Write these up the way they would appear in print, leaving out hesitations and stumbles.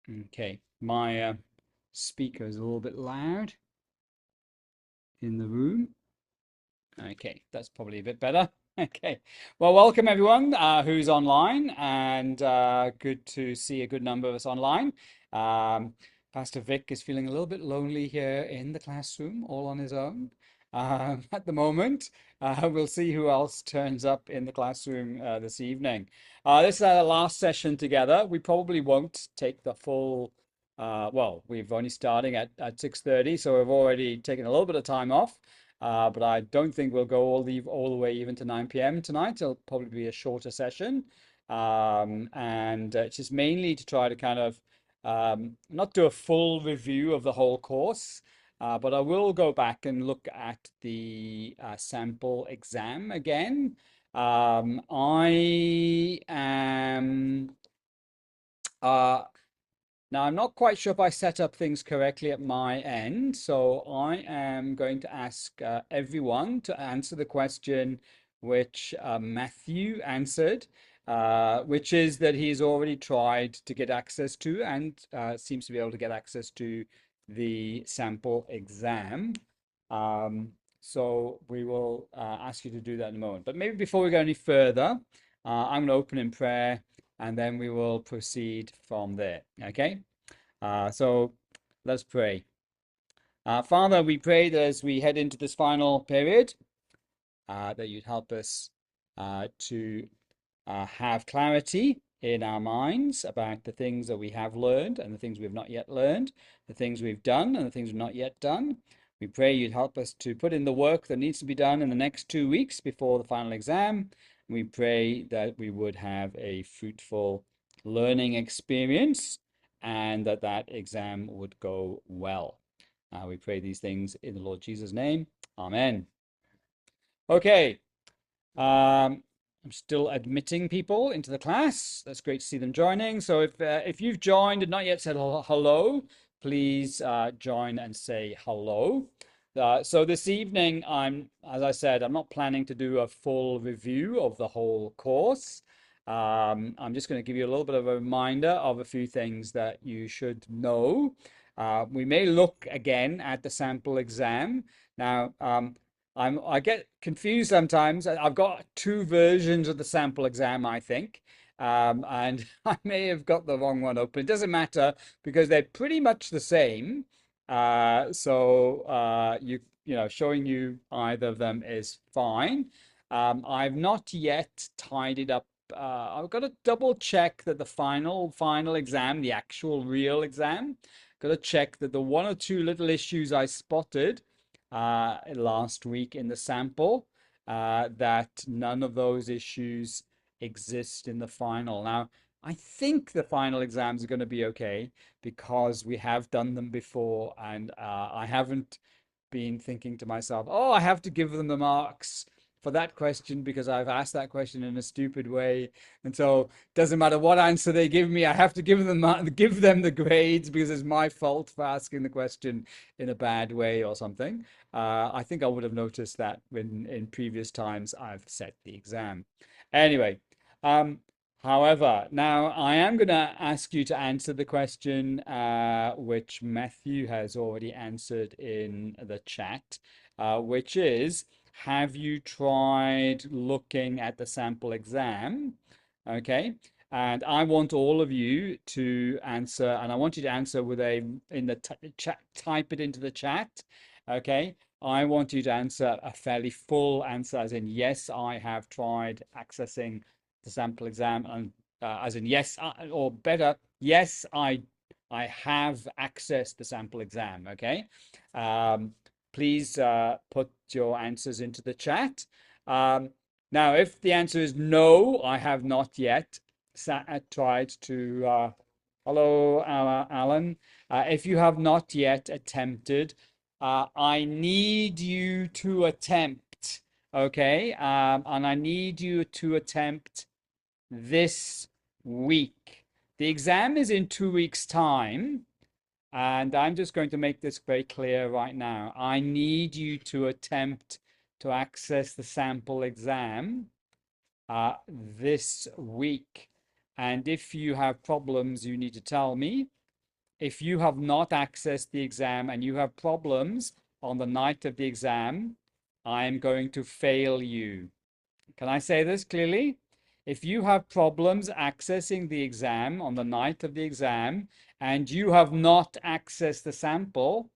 Okay, my speaker is a little bit loud in the room. Okay, that's probably a bit better. Okay, well, welcome everyone who's online, and good to see a good number of us online. Um, Pastor Vic is feeling a little bit lonely here in the classroom, all on his own at the moment. We'll see who else turns up in the classroom this evening. This is our last session together. We probably won't take the full. Well, we've only starting at 6:30, so we've already taken a little bit of time off. But I don't think we'll go all the way even to 9 p.m. tonight. It'll probably be a shorter session. And it's just mainly to try to kind of not do a full review of the whole course, but I will go back and look at the sample exam again. I am uh, Now, I'm not quite sure if I set up things correctly at my end, so I am going to ask everyone to answer the question which Matthew answered, which is that he's already tried to get access to and seems to be able to get access to the sample exam. Um, so we will ask you to do that in a moment. But maybe before we go any further, I'm going to open in prayer and then we will proceed from there. Okay? So let's pray. Father, we pray that as we head into this final period, that you'd help us to have clarity in our minds about the things that we have learned and the things we have not yet learned, the things we've done and the things we've not yet done. We pray you'd help us to put in the work that needs to be done in the next 2 weeks before the final exam. We pray that we would have a fruitful learning experience and that that exam would go well. We pray these things in the Lord Jesus' name. Amen. Okay. I'm still admitting people into the class. That's great to see them joining. So if you've joined and not yet said hello, please join and say hello. So this evening, as I said, I'm not planning to do a full review of the whole course. I'm just going to give you a little bit of a reminder of a few things that you should know. We may look again at the sample exam. Now, I get confused sometimes. I've got two versions of the sample exam, I think, and I may have got the wrong one open. It doesn't matter because they're pretty much the same. So showing you either of them is fine. I've not yet tidied up. I've got to double check that the final exam, the actual real exam, got to check that the one or two little issues I spotted last week in the sample, that none of those issues exist in the final. Now, I think the final exams are going to be okay because we have done them before, and I haven't been thinking to myself, oh, I have to give them the marks for that question because I've asked that question in a stupid way. And so it doesn't matter what answer they give me, I have to give them the grades because it's my fault for asking the question in a bad way or something. I think I would have noticed that when in previous times I've set the exam. Anyway, um, however, now I am going to ask you to answer the question which Matthew has already answered in the chat, which is, have you tried looking at the sample exam? Okay. And I want all of you to answer, and I want you to answer with in the chat, type it into the chat. Okay. I want you to answer a fairly full answer, as in, yes, I have tried accessing the sample exam, and as in, yes, or better, yes, I have accessed the sample exam. Okay. Um, Please put your answers into the chat. Um, Now, if the answer is no, I have not yet tried to. Hello, Alan. If you have not yet attempted, I need you to attempt. Okay, and I need you to attempt this week. The exam is in 2 weeks' time. And I'm just going to make this very clear right now. I need you to attempt to access the sample exam this week. And if you have problems, you need to tell me. if you have not accessed the exam and you have problems on the night of the exam, I am going to fail you. Can I say this clearly? If you have problems accessing the exam on the night of the exam and you have not accessed the sample,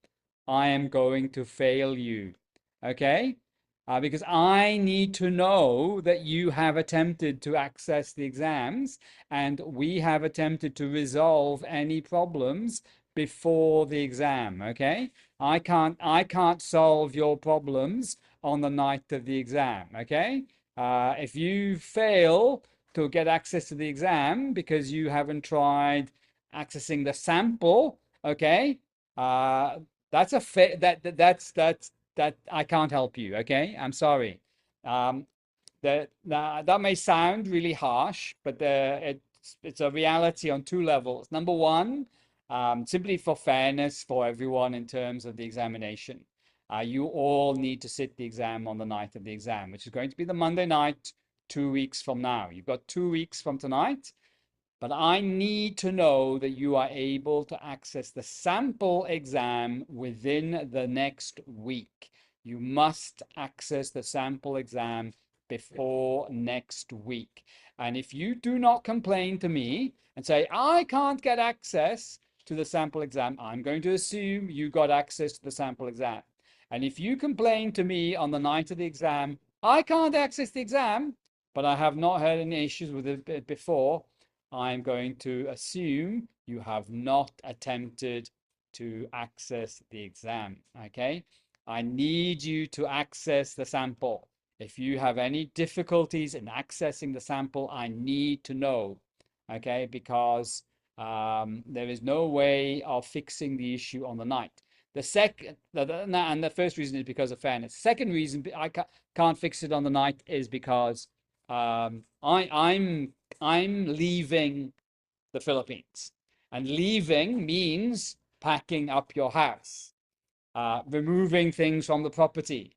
I am going to fail you. Okay? Because I need to know that you have attempted to access the exams and we have attempted to resolve any problems before the exam. Okay? I can't solve your problems on the night of the exam. Okay? If you fail to get access to the exam because you haven't tried accessing the sample, okay, uh, that's a that I can't help you. Okay, I'm sorry. Um, that may sound really harsh, but it's a reality on two levels. Number one, simply for fairness for everyone in terms of the examination. You all need to sit the exam on the night of the exam, which is going to be the Monday night, 2 weeks from now. You've got 2 weeks from tonight, but I need to know that you are able to access the sample exam within the next week. You must access the sample exam before next week. And if you do not complain to me and say, I can't get access to the sample exam, I'm going to assume you got access to the sample exam. And if you complain to me on the night of the exam, I can't access the exam, but I have not had any issues with it before, I'm going to assume you have not attempted to access the exam. Okay. I need you to access the sample. If you have any difficulties in accessing the sample, I need to know. Okay. Because there is no way of fixing the issue on the night. The second, and the first reason is because of fairness. Second reason I can't fix it on the night is because I'm leaving the Philippines, and leaving means packing up your house, removing things from the property,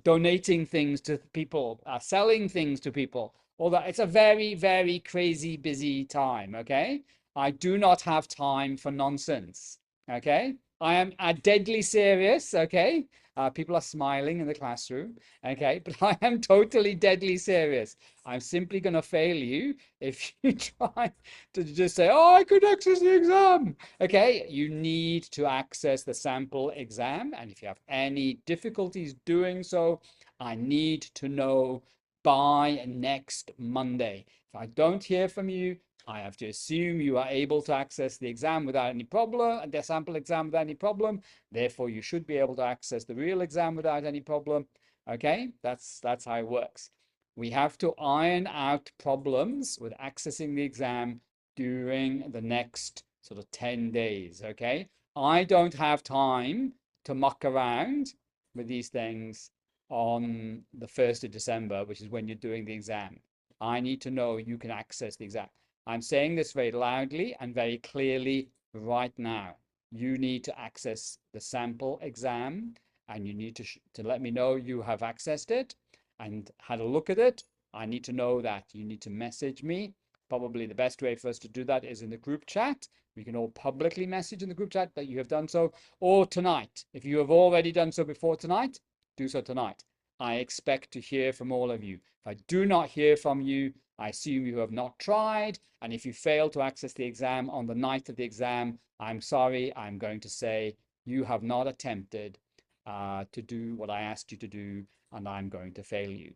donating things to people, selling things to people. All that. It's a very, very crazy, busy time. Okay. I do not have time for nonsense. Okay. I am deadly serious. Okay. People are smiling in the classroom. Okay. But I am totally deadly serious. I'm simply going to fail you if you try to just say, oh, I could access the exam. Okay, you need to access the sample exam. And if you have any difficulties doing so, I need to know by next Monday. If I don't hear from you, I have to assume you are able to access the exam without any problem, the sample exam without any problem. Therefore, you should be able to access the real exam without any problem. Okay, that's how it works. We have to iron out problems with accessing the exam during the next sort of 10 days. Okay. I don't have time to muck around with these things on the 1st of December, which is when you're doing the exam. I need to know you can access the exam. I'm saying this very loudly and very clearly right now. You need to access the sample exam and you need to let me know you have accessed it and had a look at it. I need to know that. You need to message me. Probably the best way for us to do that is in the group chat. We can all publicly message in the group chat that you have done so, or tonight. If you have already done so before tonight, do so tonight. I expect to hear from all of you. If I do not hear from you, I assume you have not tried. And if you fail to access the exam on the night of the exam, I'm sorry. I'm going to say you have not attempted to do what I asked you to do, and I'm going to fail you.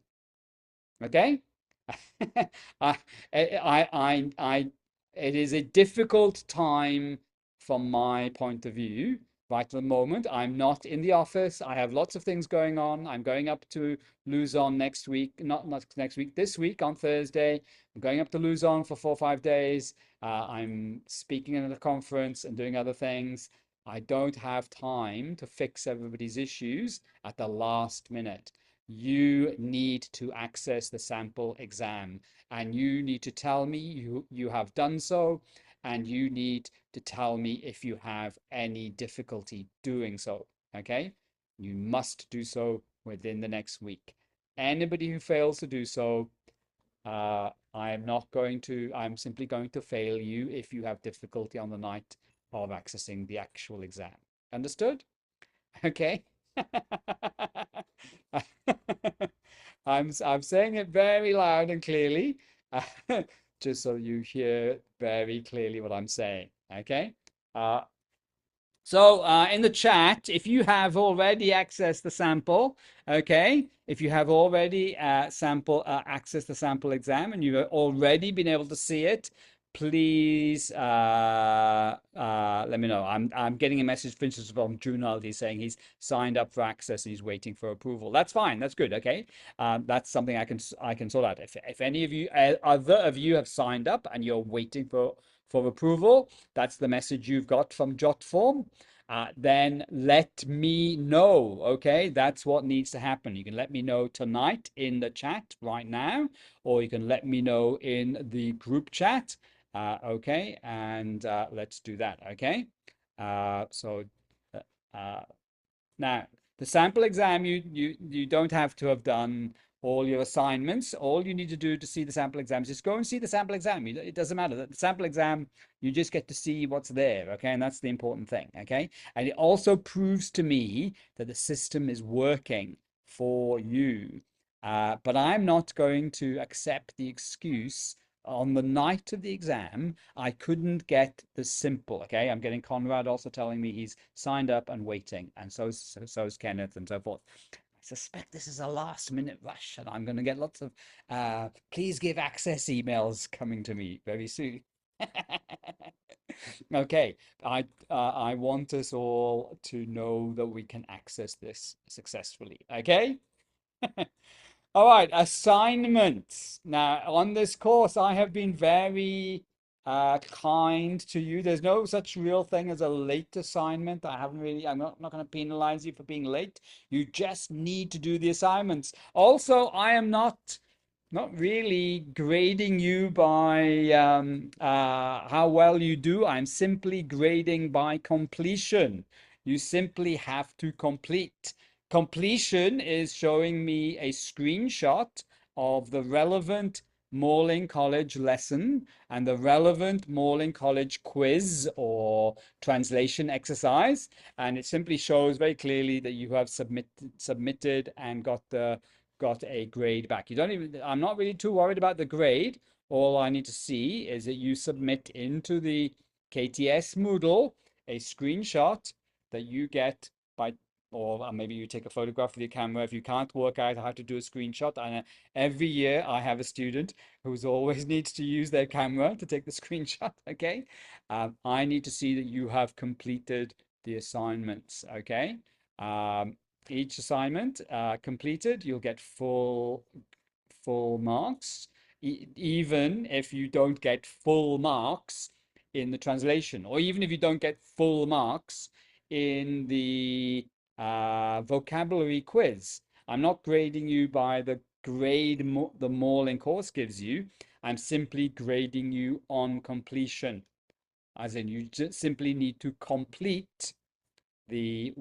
Okay? I, it is a difficult time from my point of view. Right at the moment, I'm not in the office. I have lots of things going on. I'm going up to Luzon next week, not next week, this week on Thursday. I'm going up to Luzon for 4 or 5 days. I'm speaking at a conference and doing other things. I don't have time to fix everybody's issues at the last minute. You need to access the sample exam and you need to tell me you have done so, and you need to tell me if you have any difficulty doing so. Okay? You must do so within the next week. Anybody who fails to do so, I'm simply going to fail you if you have difficulty on the night of accessing the actual exam. Understood? Okay. I'm saying it very loud and clearly, just so you hear very clearly what I'm saying. Okay. Uh, in the chat, if you have already accessed the sample, okay, if you have already accessed the sample exam and you've already been able to see it, please let me know. I'm getting a message, for instance, from Junaldi saying he's signed up for access and he's waiting for approval. That's fine. That's good. Okay, that's something I can sort out. If any of you other of you have signed up and you're waiting for approval, that's the message you've got from Jotform. Then let me know. Okay, that's what needs to happen. You can let me know tonight in the chat right now, or you can let me know in the group chat. Okay, and let's do that. Okay, so uh, now, the sample exam, you don't have to have done all your assignments. All you need to do to see the sample exam is just go and see the sample exam. It doesn't matter. The sample exam, you just get to see what's there, okay? And that's the important thing, okay? And it also proves to me that the system is working for you. But I'm not going to accept the excuse on the night of the exam, I couldn't get the simple. Okay, I'm getting Conrad also telling me he's signed up and waiting, and so is Kenneth and so forth. I suspect this is a last minute rush, and I'm going to get lots of please give access emails coming to me very soon. Okay, I want us all to know that we can access this successfully. Okay. All right, assignments. Now, on this course, I have been very kind to you. There's no such real thing as a late assignment. I'm not going to penalize you for being late. You just need to do the assignments. Also, I am not really grading you by how well you do. I'm simply grading by completion. You simply have to complete. Completion is showing me a screenshot of the relevant Morling College lesson and the relevant Morling College quiz or translation exercise. And it simply shows very clearly that you have submitted and got a grade back. You don't even, I'm not really too worried about the grade. All I need to see is that you submit into the KTS Moodle a screenshot that you get by, or maybe you take a photograph with your camera if you can't work out how to do a screenshot. And every year I have a student who's always needs to use their camera to take the screenshot. Okay. I need to see that you have completed the assignments. Okay. Each assignment completed, you'll get full marks, even if you don't get full marks in the translation, or even if you don't get full marks in the vocabulary quiz. I'm not grading you by the grade the Morling course gives you. I'm simply grading you on completion, as in you just simply need to complete the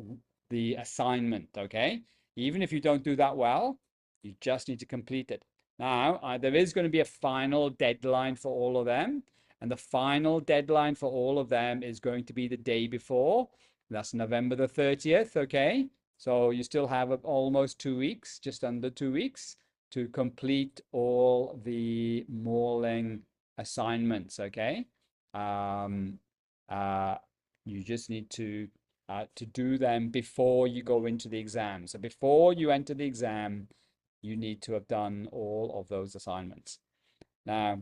the assignment, okay? Even if you don't do that well, you just need to complete it. Now, there is going to be a final deadline for all of them, and the final deadline for all of them is going to be the day before. That's November the 30th, okay? So you still have almost 2 weeks, just under 2 weeks, to complete all the Morling assignments, okay? Um, uh, you just need to do them before you go into the exam. So before you enter the exam, you need to have done all of those assignments. Now,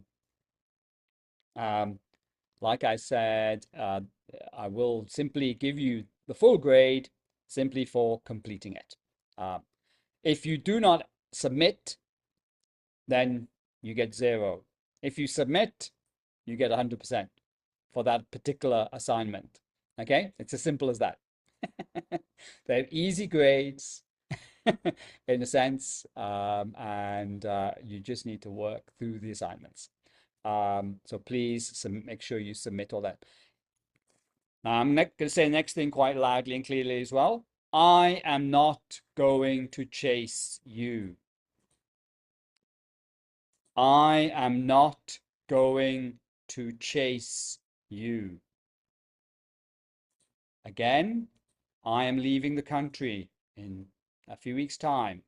like I said, I will simply give you the full grade simply for completing it. If you do not submit, then you get 0. If you submit, you get 100% for that particular assignment. Okay, it's as simple as that. They're easy grades in a sense, and you just need to work through the assignments. So please make sure you submit all that. Now, I'm going to say the next thing quite loudly and clearly as well. I am not going to chase you. I am not going to chase you. Again, I am leaving the country in a few weeks' time.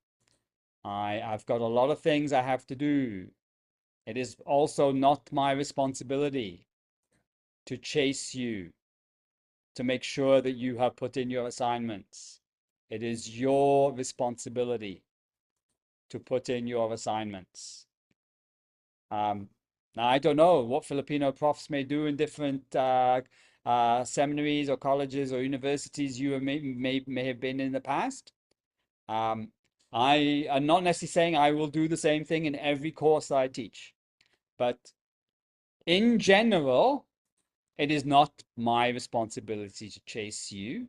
I've got a lot of things I have to do. It is also not my responsibility to chase you, to make sure that you have put in your assignments. It is your responsibility to put in your assignments. Now, I don't know what Filipino profs may do in different seminaries or colleges or universities you may have been in the past. Um, I am not necessarily saying I will do the same thing in every course that I teach, but in general, it is not my responsibility to chase you.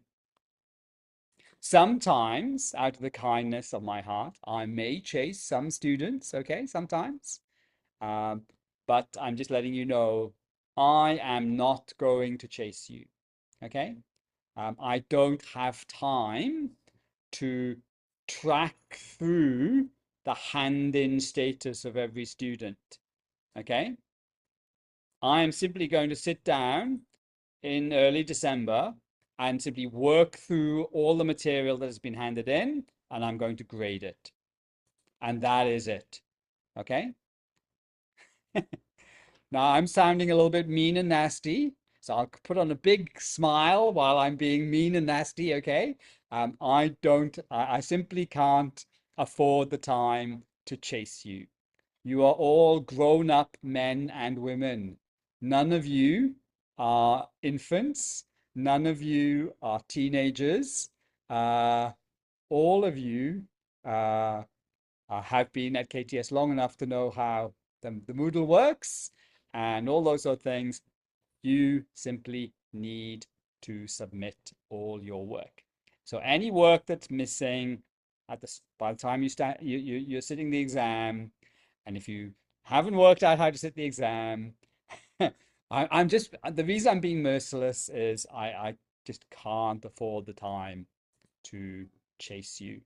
Sometimes, out of the kindness of my heart, I may chase some students, okay, sometimes. Um, but I'm just letting you know, I am not going to chase you, okay? I don't have time to track through the hand-in status of every student, okay? I'm simply going to sit down in early December and simply work through all the material that has been handed in, and I'm going to grade it. And that is it, okay? Now I'm sounding a little bit mean and nasty, so I'll put on a big smile while I'm being mean and nasty, okay? I simply can't afford the time to chase you. You are all grown-up men and women. None of you are infants. None of you are teenagers. Uh, all of you uh, have been at KTS long enough to know how the Moodle works and all those sort of things. You simply need to submit all your work. So any work that's missing by the time you're sitting the exam, and if you haven't worked out how to sit the exam, I'm just the reason I'm being merciless is I just can't afford the time to chase you.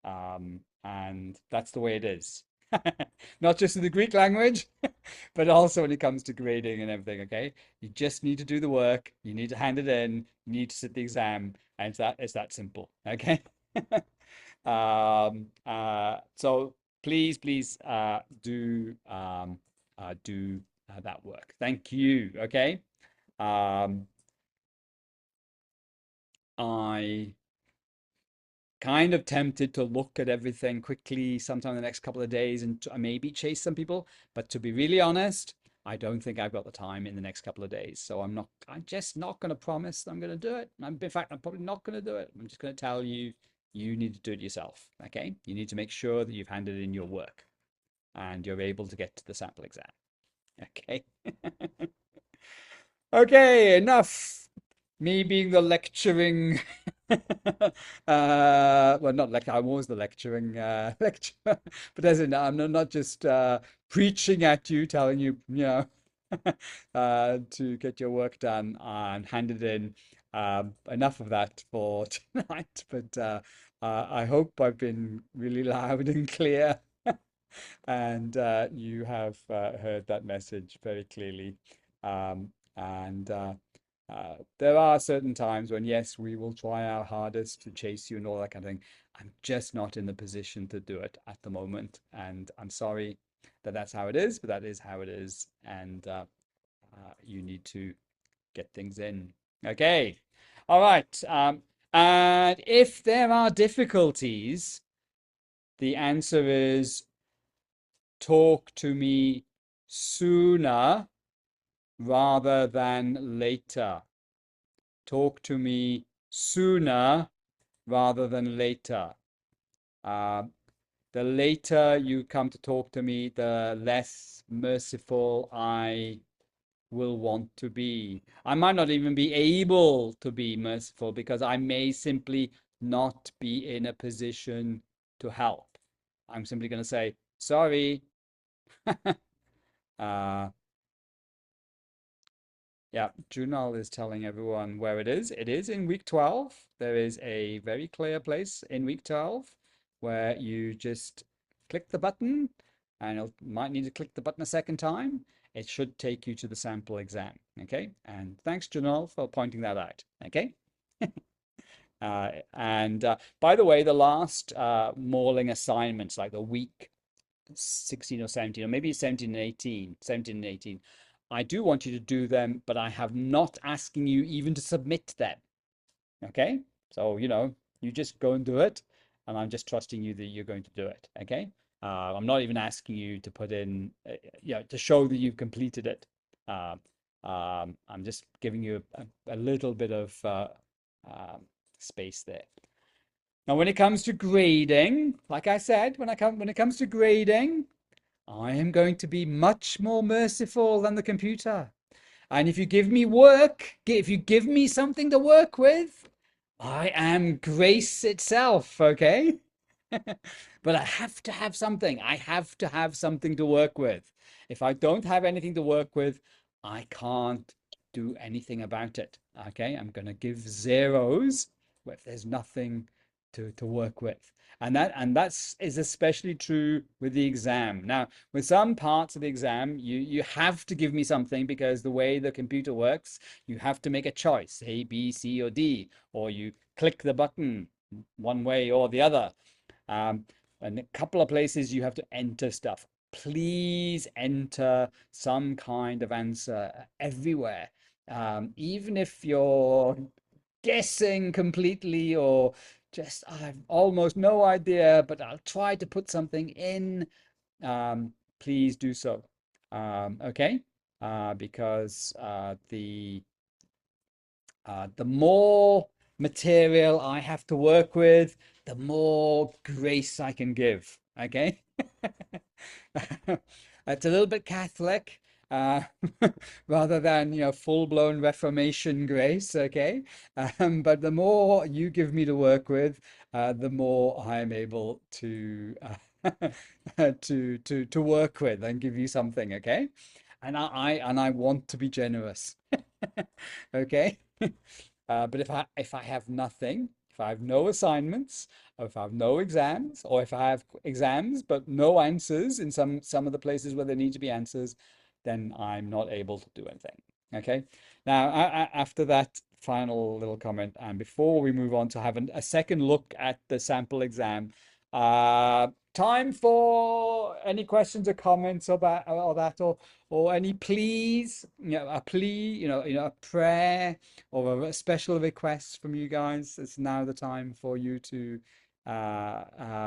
And that's the way it is. Not just in the Greek language, but also when it comes to grading and everything, okay? You just need to do the work, you need to hand it in, you need to sit the exam, and it's that simple, okay? So please do that work. Thank you, okay? Um, I kind of tempted to look at everything quickly sometime in the next couple of days and maybe chase some people. But to be really honest, I don't think I've got the time in the next couple of days. So I'm just not going to promise I'm going to do it. In fact, I'm probably not going to do it. I'm just going to tell you, you need to do it yourself. Okay. You need to make sure that you've handed in your work and you're able to get to the sample exam. Okay. Okay, enough. Me being the lecturing, well, not like I was the lecturing lecturer, but as in, I'm not just preaching at you, telling you, to get your work done and handed in. Enough of that for tonight, but I hope I've been really loud and clear, and you have heard that message very clearly. And there are certain times when, yes, we will try our hardest to chase you and all that kind of thing. I'm just not in the position to do it at the moment. And I'm sorry that that's how it is, but that is how it is. And you need to get things in. Okay. All right. And if there are difficulties, the answer is talk to me sooner rather than later. Talk to me sooner rather than later. Uh, the later you come to talk to me, the less merciful I will want to be. I might not even be able to be merciful because I may simply not be in a position to help. I'm simply going to say, sorry. uh, Yeah, Junal is telling everyone where it is. It is in week 12. There is a very clear place in week 12 where you just click the button and you might need to click the button a second time. It should take you to the sample exam. Okay. And thanks, Junal, for pointing that out. Okay. And by the way, the last mauling assignments, like the week 16 or 17, or maybe 17 and 18, I do want you to do them, but I have not asking you even to submit them. Okay? So, you just go and do it, and I'm just trusting you that you're going to do it. Okay? I'm not even asking you to put in, to show that you've completed it. Uh, I'm just giving you a little bit of um, space there. Now, when it comes to grading, like I said, when it comes to grading, I am going to be much more merciful than the computer. And if you give me work, if you give me something to work with, I am grace itself, okay? But I have to have something. I have to have something to work with. If I don't have anything to work with, I can't do anything about it. Okay? I'm going to give zeros if there's nothing to work with. And that's is especially true with the exam. Now, with some parts of the exam, you have to give me something because the way the computer works, you have to make a choice, A, B, C, or D, or you click the button one way or the other. Um, and a couple of places you have to enter stuff. Please enter some kind of answer everywhere. Even if you're guessing completely or just I've almost no idea, but I'll try to put something in. Please do so. Okay? Because the more material I have to work with, the more grace I can give. Okay? It's a little bit Catholic, uh, rather than, full-blown Reformation grace. Okay? But the more you give me to work with, the more I'm able to to work with and give you something. Okay? And I want to be generous. Okay? But if I have nothing, if I have no assignments, or if I have no exams, or if I have exams but no answers in some of the places where there need to be answers, then I'm not able to do anything. Okay. Now, after that final little comment, and before we move on to have a second look at the sample exam, time for any questions or comments about or that, or any pleas, a plea, a prayer or a special request from you guys. It's now the time for you to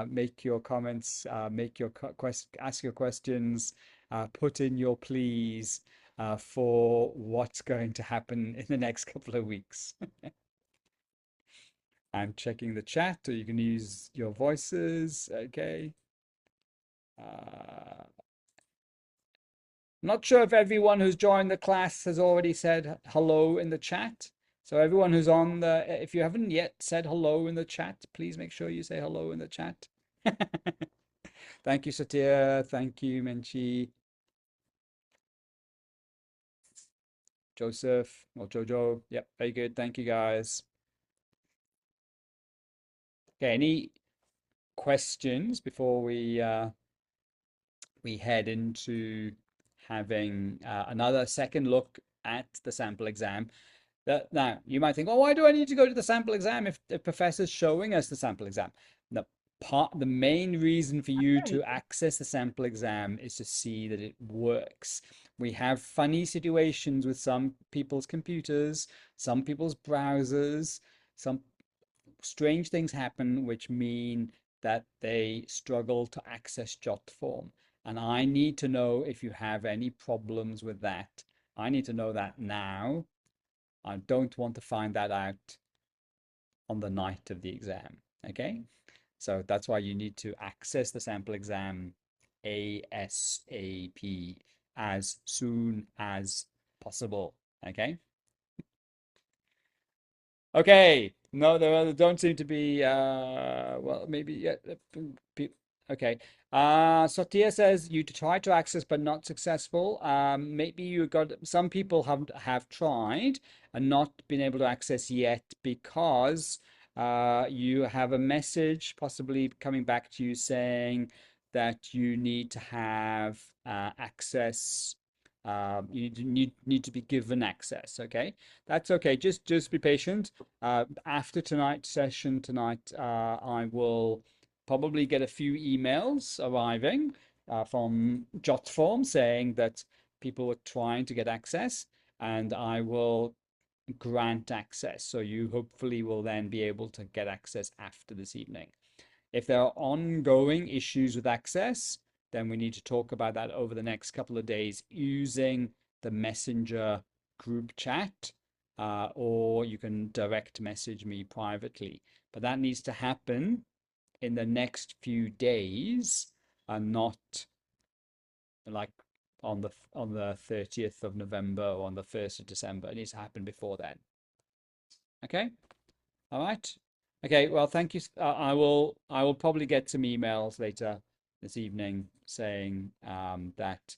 make your comments, make your ask your questions, put in your pleas for what's going to happen in the next couple of weeks. I'm checking the chat, or you can use your voices. Okay. I'm not sure if everyone who's joined the class has already said hello in the chat. So everyone who's on if you haven't yet said hello in the chat, please make sure you say hello in the chat. Thank you, Satya. Thank you, Menchi. Joseph or Jojo. Yep, very good. Thank you, guys. Okay, any questions before we head into having another second look at the sample exam? Now, you might think, oh, why do I need to go to the sample exam if the professor's showing us the sample exam? The main reason for you to access the sample exam is to see that it works. We have funny situations with some people's computers, some people's browsers, some strange things happen which mean that they struggle to access JotForm. And I need to know if you have any problems with that. I need to know that now. I don't want to find that out on the night of the exam. Okay? So that's why you need to access the sample exam ASAP, as soon as possible. Okay? Okay. No, there don't seem to be well, maybe yeah. Okay. Satya says you try to access but not successful. Maybe you got some people have tried and not been able to access yet because you have a message possibly coming back to you saying that you need to have access You need to be given access. Okay, that's okay. Just be patient. After tonight's session tonight, I will probably get a few emails arriving from Jotform saying that people were trying to get access, and I will grant access. So you hopefully will then be able to get access after this evening. If there are ongoing issues with access, then we need to talk about that over the next couple of days using the Messenger group chat, or you can direct message me privately. But that needs to happen in the next few days and not like on the 30th of November or on the 1st of December. It needs to happen before then. Okay? All right. Okay, well, thank you. I will probably get some emails later this evening saying that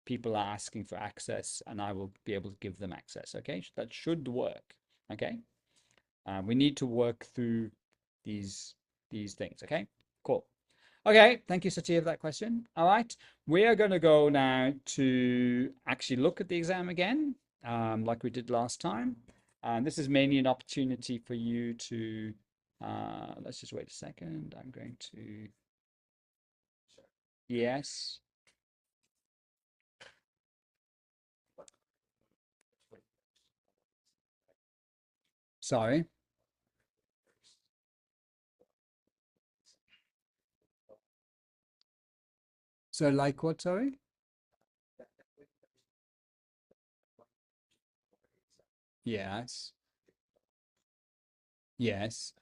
people are asking for access, and I will be able to give them access. Okay, that should work. Okay, we need to work through these things. Okay, cool. Okay, thank you, Satya, for that question. All right, we are going to go now to actually look at the exam again, like we did last time. And this is mainly an opportunity for you to, let's just wait a second. I'm going to, yes, sorry. So like what, sorry? Yes, yes.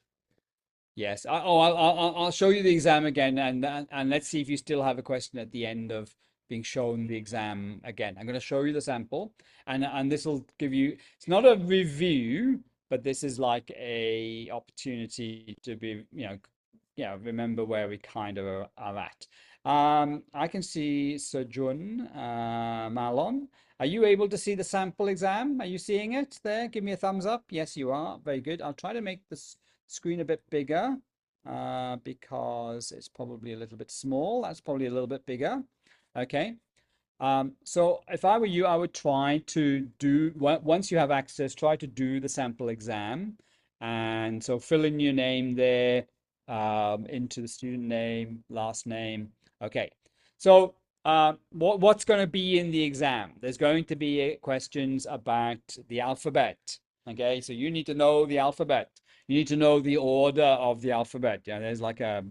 Yes. I'll show you the exam again, and let's see if you still have a question at the end of being shown the exam again. I'm going to show you the sample, and this will give you. It's not a review, but this is like a opportunity to be, remember where we kind of are at. I can see Sejun Malon. Are you able to see the sample exam? Are you seeing it there? Give me a thumbs up. Yes, you are. Very good. I'll try to make this screen a bit bigger because it's probably a little bit small. That's probably a little bit bigger. Okay. So if I were you, I would try to do, once you have access, try to do the sample exam. And so fill in your name there into the student name, last name. Okay. So what's going to be in the exam? There's going to be questions about the alphabet. Okay. So you need to know the alphabet. You need to know the order of the alphabet. Yeah, there's like a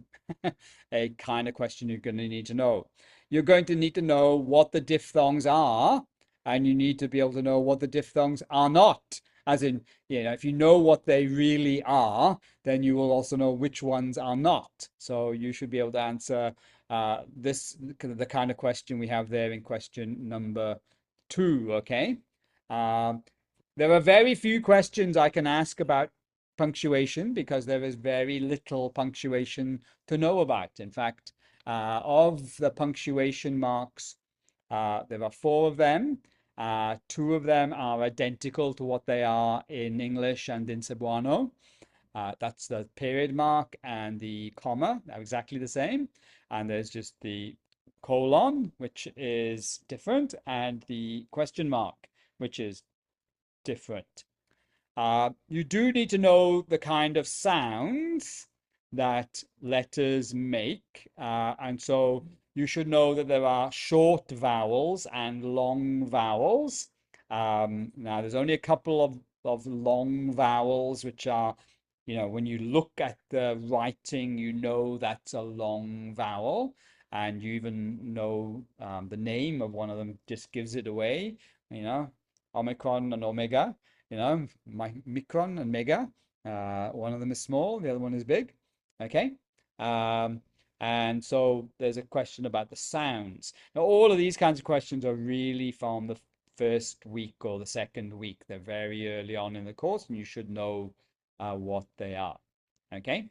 a kind of question you're going to need to know. You're going to need to know what the diphthongs are, and you need to be able to know what the diphthongs are not. As in, if you know what they really are, then you will also know which ones are not. So you should be able to answer the kind of question we have there in question number 2. Okay. Um, there are very few questions I can ask about punctuation because there is very little punctuation to know about. In fact, of the punctuation marks, there are 4 of them. 2 of them are identical to what they are in English and in Cebuano. That's the period mark and the comma. They're exactly the same. And there's just the colon, which is different, and the question mark, which is different. You do need to know the kind of sounds that letters make. And so you should know that there are short vowels and long vowels. Now, there's only a couple of long vowels, which are, when you look at the writing, you know that's a long vowel. And you even know the name of one of them just gives it away, Omicron and Omega micron and mega. One of them is small, the other one is big. Okay. Um, and so there's a question about the sounds. Now, all of these kinds of questions are really from the first week or the second week. They're very early on in the course, and you should know what they are. Okay.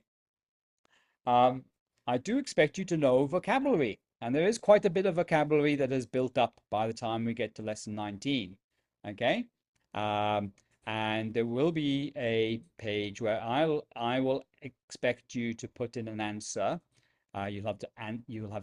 Um, I do expect you to know vocabulary, and there is quite a bit of vocabulary that is built up by the time we get to lesson 19. Okay. Um, and there will be a page where I will expect you to put in an answer. You'll have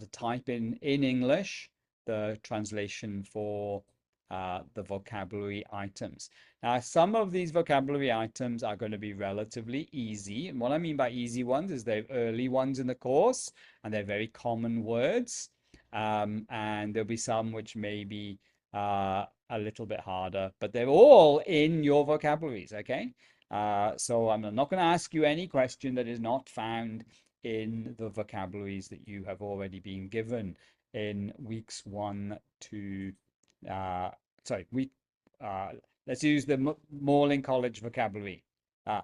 to type in English the translation for the vocabulary items. Now, some of these vocabulary items are going to be relatively easy. And what I mean by easy ones is they're early ones in the course and they're very common words. And there'll be some which may be a little bit harder, but they're all in your vocabularies, okay? So I'm not going to ask you any question that is not found in the vocabularies that you have already been given in weeks 1 to sorry, let's use the Morling College vocabulary. Uh,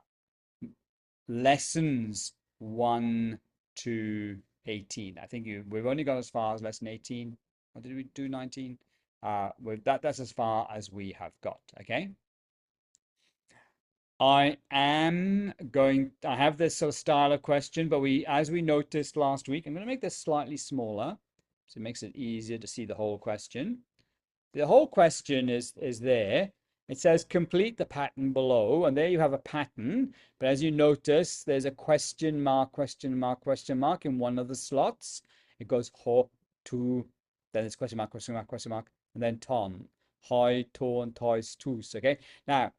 lessons 1 to 18. I think we've only got as far as lesson 18. Or did we do 19? That's as far as we have got, okay? I have this sort of style of question, but as we noticed last week, I'm going to make this slightly smaller, so it makes it easier to see the whole question. The whole question is there. It says complete the pattern below, and there you have a pattern. But as you notice, there's a question mark, question mark, question mark in one of the slots. It goes ho, to, then it's question mark, question mark, question mark, and then ton. Hoi, ton, tois, tus. Okay. Now,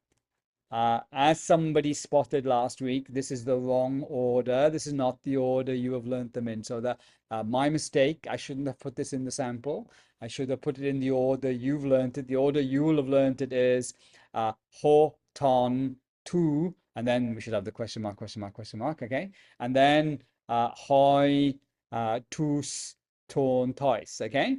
as somebody spotted last week, this is the wrong order. This is not the order you have learnt them in. So that my mistake, I shouldn't have put this in the sample. I should have put it in the order you've learnt it. The order you will have learnt it is ho, ton, tu, and then we should have the question mark, question mark, question mark, okay? And then hoi, tus, ton, tois, okay?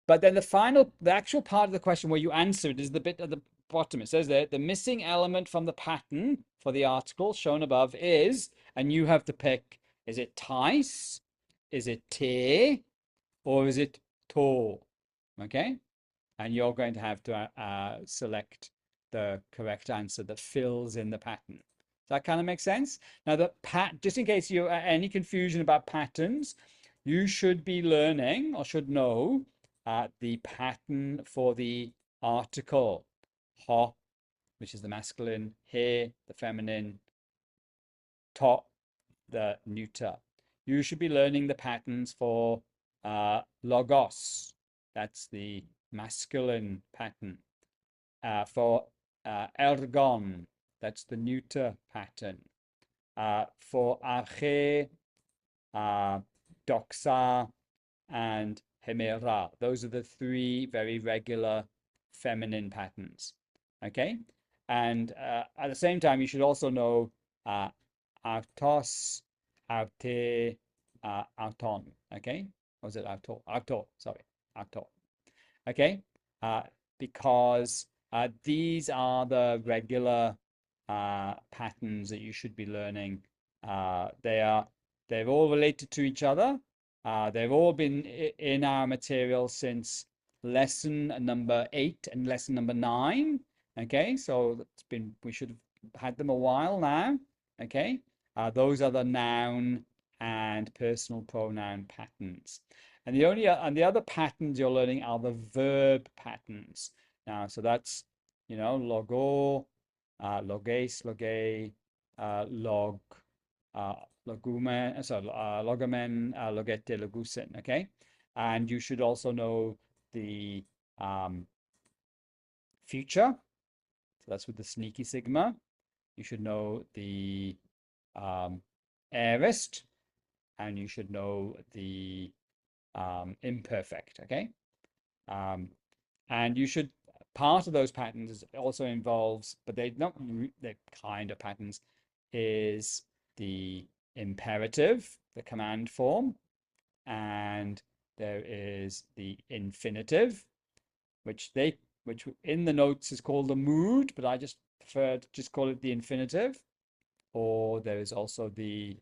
But then the actual part of the question where you answer it is the bit at the bottom. It says there, the missing element from the pattern for the article shown above is, and you have to pick, is it tais, is it te, or is it to? Okay? And you're going to have to select the correct answer that fills in the pattern. Does that kind of make sense? Now, just in case you any confusion about patterns, you should be learning or should know the pattern for the article. Ho, which is the masculine, he, the feminine, to, the neuter. You should be learning the patterns for logos, that's the masculine pattern. For ergon, that's the neuter pattern. For arche, doxa, and hemera, those are the 3 very regular feminine patterns. Okay, and at the same time, you should also know autos, aute, auton. Okay, or was it auto? Auto, sorry, auto. Okay, because these are the regular patterns that you should be learning. They're all related to each other. They've all been in our material since lesson number 8 and lesson number 9. Okay, so we should have had them a while now. Okay, those are the noun and personal pronoun patterns. And the other patterns you're learning are the verb patterns. Now, so that's, logo, loges, loge, log, logumen, logamen, logete, logusen, okay? And you should also know the future. So that's with the sneaky sigma. You should know the aorist, and you should know the imperfect, okay? And you should, part of those patterns also involves, but they're kind of patterns, is the imperative, the command form, and there is the infinitive, which in the notes is called the mood, but I just prefer to just call it the infinitive. Or there is also the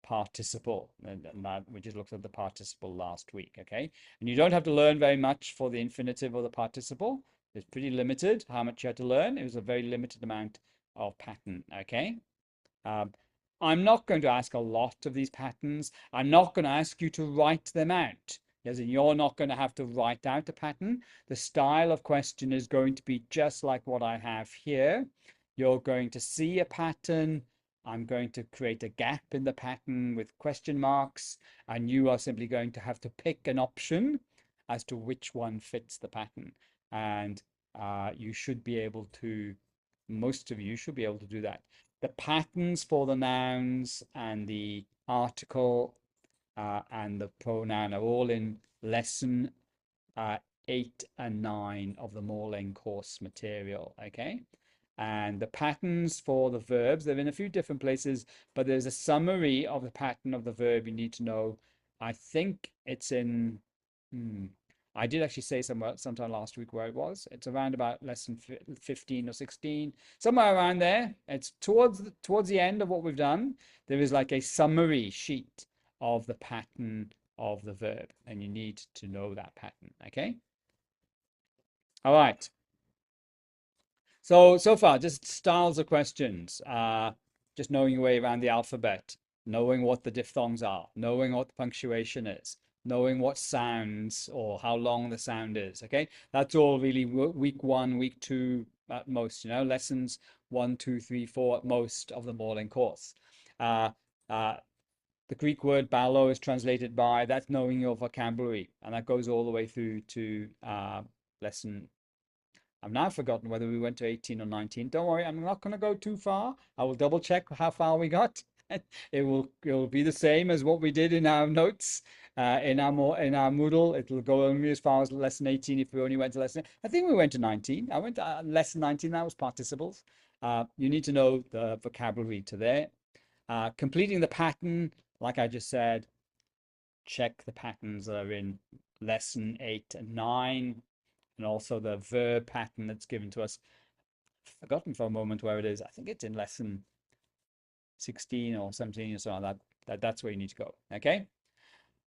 participle, and that we just looked at the participle last week, okay? And you don't have to learn very much for the infinitive or the participle. It's pretty limited how much you had to learn. It was a very limited amount of pattern, okay? I'm not going to ask a lot of these patterns. I'm not going to ask you to write them out. As in, you're not going to have to write out a pattern. The style of question is going to be just like what I have here. You're going to see a pattern. I'm going to create a gap in the pattern with question marks, and you are simply going to have to pick an option as to which one fits the pattern. And you should be able to, most of you should be able to do that. The patterns for the nouns and the article and the pronoun are all in lesson 8 and 9 of the Morling course material, okay? And the patterns for the verbs, they're in a few different places, but there's a summary of the pattern of the verb you need to know. I think it's in, I did actually say somewhere sometime last week where it was. It's around about lesson 15 or 16, somewhere around there. It's towards the end of what we've done. There is like a summary sheet of the pattern of the verb, and you need to know that pattern, okay? All right. So far, just styles of questions. Just knowing your way around the alphabet, knowing what the diphthongs are, knowing what the punctuation is, knowing what sounds or how long the sound is. Okay, that's all really week 1, week 2 at most. Lessons 1, 2, 3, 4 at most of the Morling course. Uh, the Greek word ballo is translated by, that's knowing your vocabulary, and that goes all the way through to lesson. I've now forgotten whether we went to 18 or 19. Don't worry, I'm not going to go too far. I will double check how far we got. It'll be the same as what we did in our notes in our Moodle. It'll go only as far as lesson 18 if we only went to lesson. I think we went to 19. I went to lesson 19. That was participles. You need to know the vocabulary to there. Completing the pattern, like I just said, check the patterns that are in lesson 8 and 9. And also the verb pattern that's given to us. I've forgotten for a moment where it is. I think it's in lesson 16 or 17 or something like that. That's where you need to go. Okay.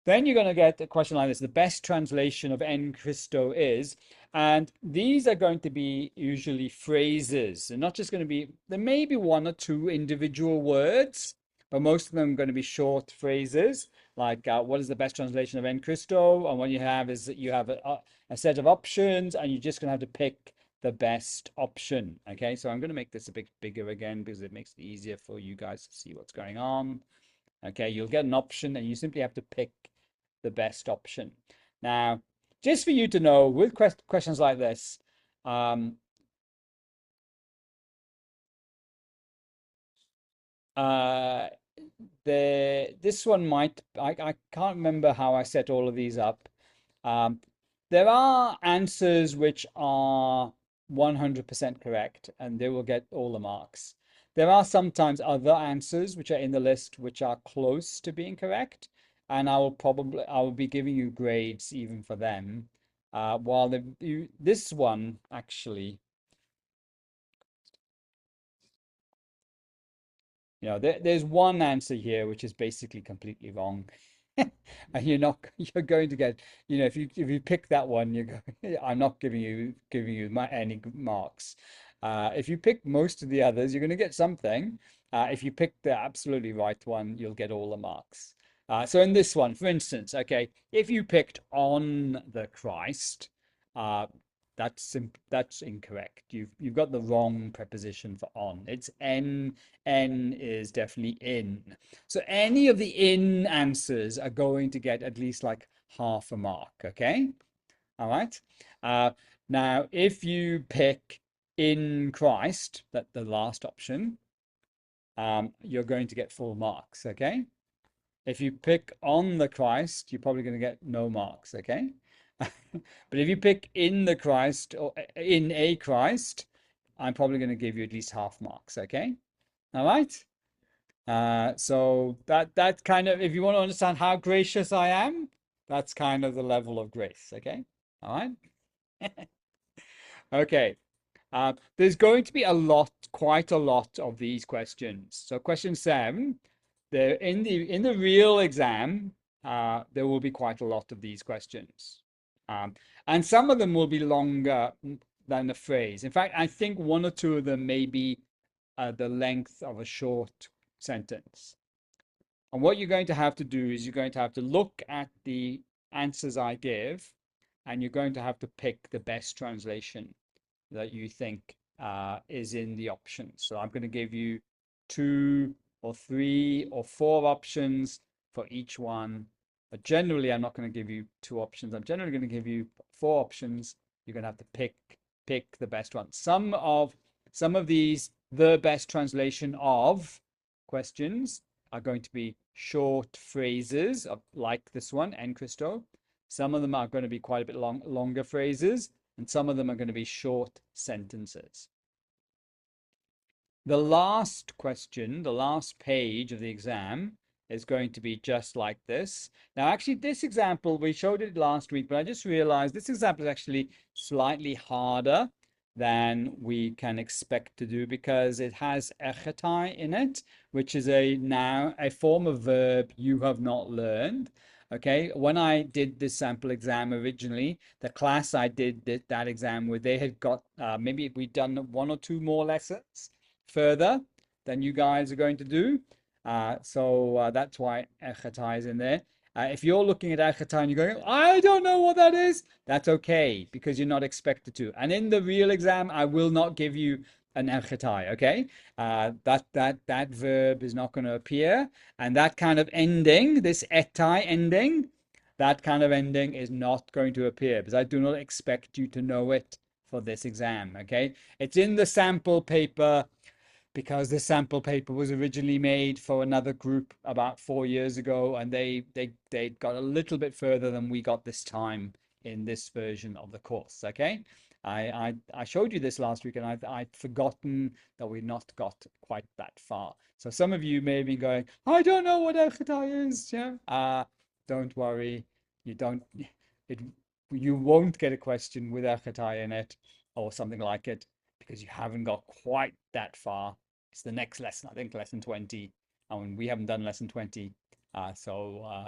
Then you're going to get a question like this. The best translation of En Christo is, and these are going to be usually phrases. They're not just going to be, there may be 1 or 2 individual words, but most of them are going to be short phrases, like what is the best translation of En Christo? And what you have is that you have a set of options, and you're just going to have to pick the best option. Okay, so I'm going to make this a bit bigger again because it makes it easier for you guys to see what's going on. Okay, you'll get an option, and you simply have to pick the best option. Now, just for you to know, with questions like this, this one might, I can't remember how I set all of these up. There are answers which are 100% correct, and they will get all the marks. There are sometimes other answers which are in the list which are close to being correct, and I will be giving you grades even for them. While this one actually, there's one answer here which is basically completely wrong. And you're going to get, if you pick that one, I'm not giving you any marks. If you pick most of the others, you're going to get something. If you pick the absolutely right one, you'll get all the marks. So in this one, for instance, okay, if you picked on the Christ, uh, that's incorrect. You've got the wrong preposition for on. It's n. N is definitely in. So any of the in answers are going to get at least like half a mark. Okay. All right. Now, if you pick in Christ, that the last option, you're going to get full marks. Okay. If you pick on the Christ, you're probably going to get no marks. Okay. But if you pick in the Christ or in a Christ, I'm probably going to give you at least half marks. Okay. All right. So that kind of, if you want to understand how gracious I am, that's kind of the level of grace. Okay. All right. Okay. There's going to be quite a lot of these questions. So question 7, there in the real exam, there will be quite a lot of these questions. And some of them will be longer than the phrase. In fact, I think 1 or 2 of them may be the length of a short sentence. And what you're going to have to do is you're going to have to look at the answers I give, and you're going to have to pick the best translation that you think is in the options. So I'm going to give you 2 or 3 or 4 options for each one, But generally, I'm not going to give you two options. I'm generally going to give you four options. You're going to have to pick the best one. Some of these, the best translation of questions are going to be short phrases like this one, en Christo. Some of them are going to be quite a bit longer phrases, and some of them are going to be short sentences. The last question, the last page of the exam is going to be just like this. Now, actually, this example, we showed it last week, but I just realized this example is actually slightly harder than we can expect to do because it has echetai in it, which is a form of verb you have not learned. Okay, when I did this sample exam originally, the class I did that exam with, they had got maybe we'd done one or two more lessons further than you guys are going to do. So that's why echetai is in there. If you're looking at echetai and you're going, I don't know what that is, that's okay because you're not expected to. And in the real exam, I will not give you an echetai, okay? That verb is not going to appear, and that kind of ending, this etai ending, that kind of ending is not going to appear because I do not expect you to know it for this exam, okay? It's in the sample paper because this sample paper was originally made for another group about 4 years ago, and they got a little bit further than we got this time in this version of the course. Okay, I showed you this last week, and I'd forgotten that we'd not got quite that far. So some of you may be going, I don't know what echetai is. Yeah, don't worry, you don't. It you won't get a question with echetai in it or something like it because you haven't got quite that far. It's the next lesson, I think, lesson 20. And we haven't done lesson 20. So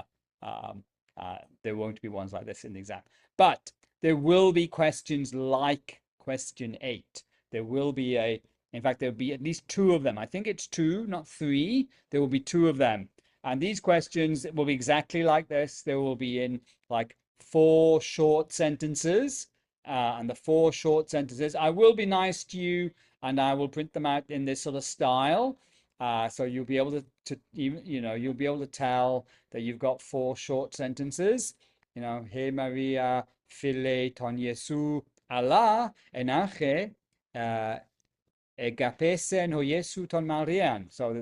there won't be ones like this in the exam. But there will be questions like question 8. There will be in fact, there'll be at least two of them. I think it's two, not three. There will be two of them. And these questions will be exactly like this. They will be in like 4 short sentences. And the 4 short sentences, I will be nice to you and I will print them out in this sort of style. So you'll be able to you'll be able to tell that you've got 4 short sentences. Hey Maria, Phile ton Jesu, Allah, enache, egapesen ho Jesu ton Marian. So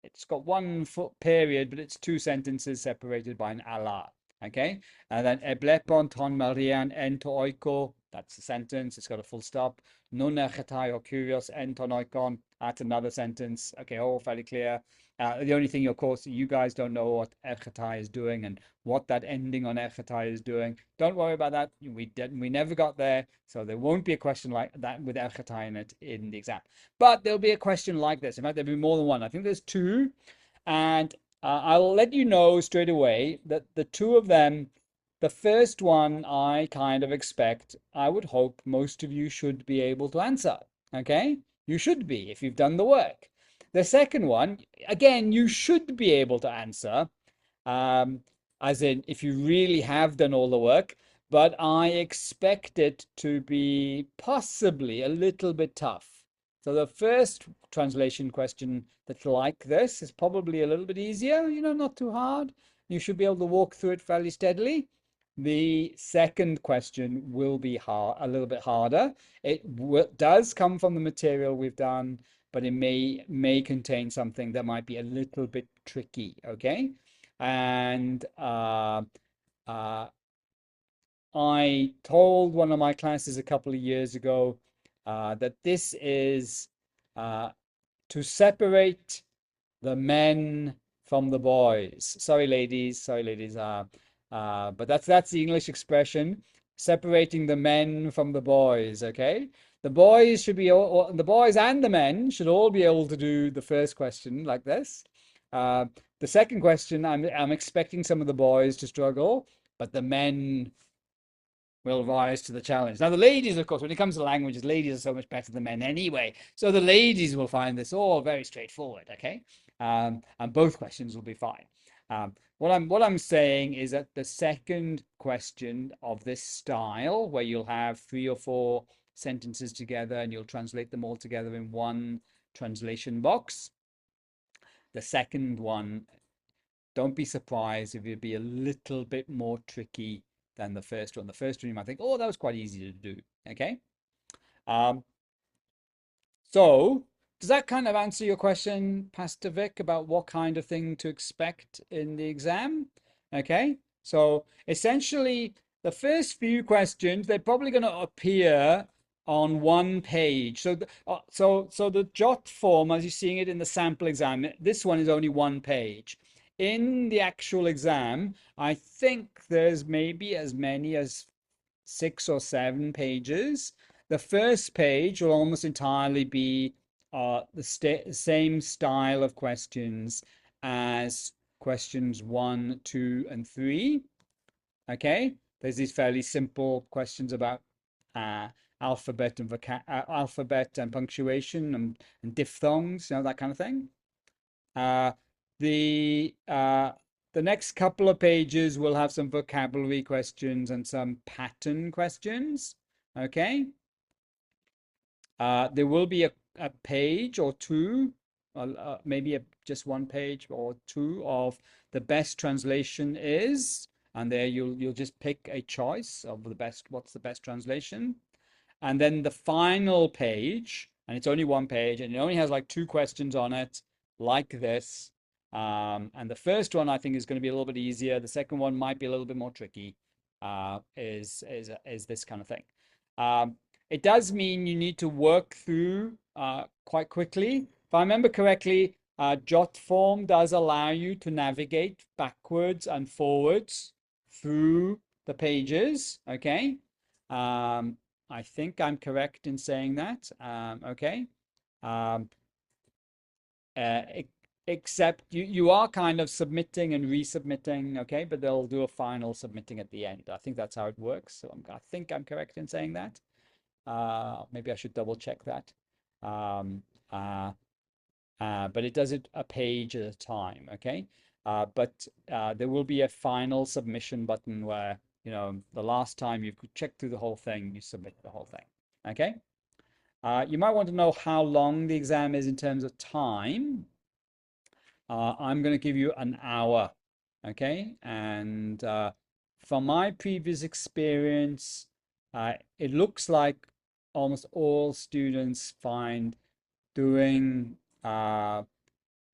it's got 1 period, but it's 2 sentences separated by an Allah. Okay, and then eblepon ton Marian en to oiko. That's a sentence. It's got a full stop. Nun echetai or curious en ton oikon. That's another sentence. Okay, all fairly clear. The only thing, of course, you guys don't know what echetai is doing and what that ending on echetai is doing. Don't worry about that. We never got there, so there won't be a question like that with echetai in it in the exam. But there'll be a question like this. In fact, there'll be more than one. I think there's 2, and I'll let you know straight away that the 2 of them, the first one I kind of expect, I would hope most of you should be able to answer. Okay? You should be if you've done the work. The second one, again, you should be able to answer, as in if you really have done all the work, but I expect it to be possibly a little bit tough. So the first translation question that's like this is probably a little bit easier, not too hard. You should be able to walk through it fairly steadily. The second question will be a little bit harder. It does come from the material we've done, but it may contain something that might be a little bit tricky. Okay, and I told one of my classes a couple of years ago that this is to separate the men from the boys. Sorry, ladies. But that's the English expression, separating the men from the boys. Okay, the boys should be the boys and the men should all be able to do the first question like this. The second question, I'm expecting some of the boys to struggle, but the men will rise to the challenge. Now, the ladies, of course, when it comes to languages, ladies are so much better than men anyway. So the ladies will find this all very straightforward, okay? And both questions will be fine. What I'm saying is that the second question of this style, where you'll have 3 or 4 sentences together and you'll translate them all together in one translation box, the second one don't be surprised if it'd be a little bit more tricky than the first one. The first one you might think, oh, that was quite easy to do. Okay. Um, so does that kind of answer your question, Pastor Vic, about what kind of thing to expect in the exam? Okay. So essentially, the first few questions, they're probably going to appear on one page. So the jot form, as you're seeing it in the sample exam, this one is only one page. In the actual exam, I think there's maybe as many as 6 or 7 pages. The first page will almost entirely be the same style of questions as questions 1, 2, and 3. Okay, there's these fairly simple questions about uh, alphabet and punctuation and diphthongs, that kind of thing. Uh, the uh, the next couple of pages will have some vocabulary questions and some pattern questions. Okay. There will be a page or two, maybe just one page or two of the best translation is, and there you'll just pick a choice of the best. What's the best translation? And then the final page, and it's only one page, and it only has like 2 questions on it, like this. And the first one I think is going to be a little bit easier. The second one might be a little bit more tricky. Is this kind of thing? It does mean you need to work through quite quickly. If I remember correctly, jot form does allow you to navigate backwards and forwards through the pages. Okay. Um, I think I'm correct in saying that. Okay. Um, Except you are kind of submitting and resubmitting, okay, but they'll do a final submitting at the end. I think that's how it works. So I think I'm correct in saying that. Maybe I should double check that. Um, uh, but it does it a page at a time, okay? But there will be a final submission button where, the last time you've checked through the whole thing, you submit the whole thing, okay? You might want to know how long the exam is in terms of time. I'm going to give you an hour, okay? And from my previous experience, it looks like almost all students find doing the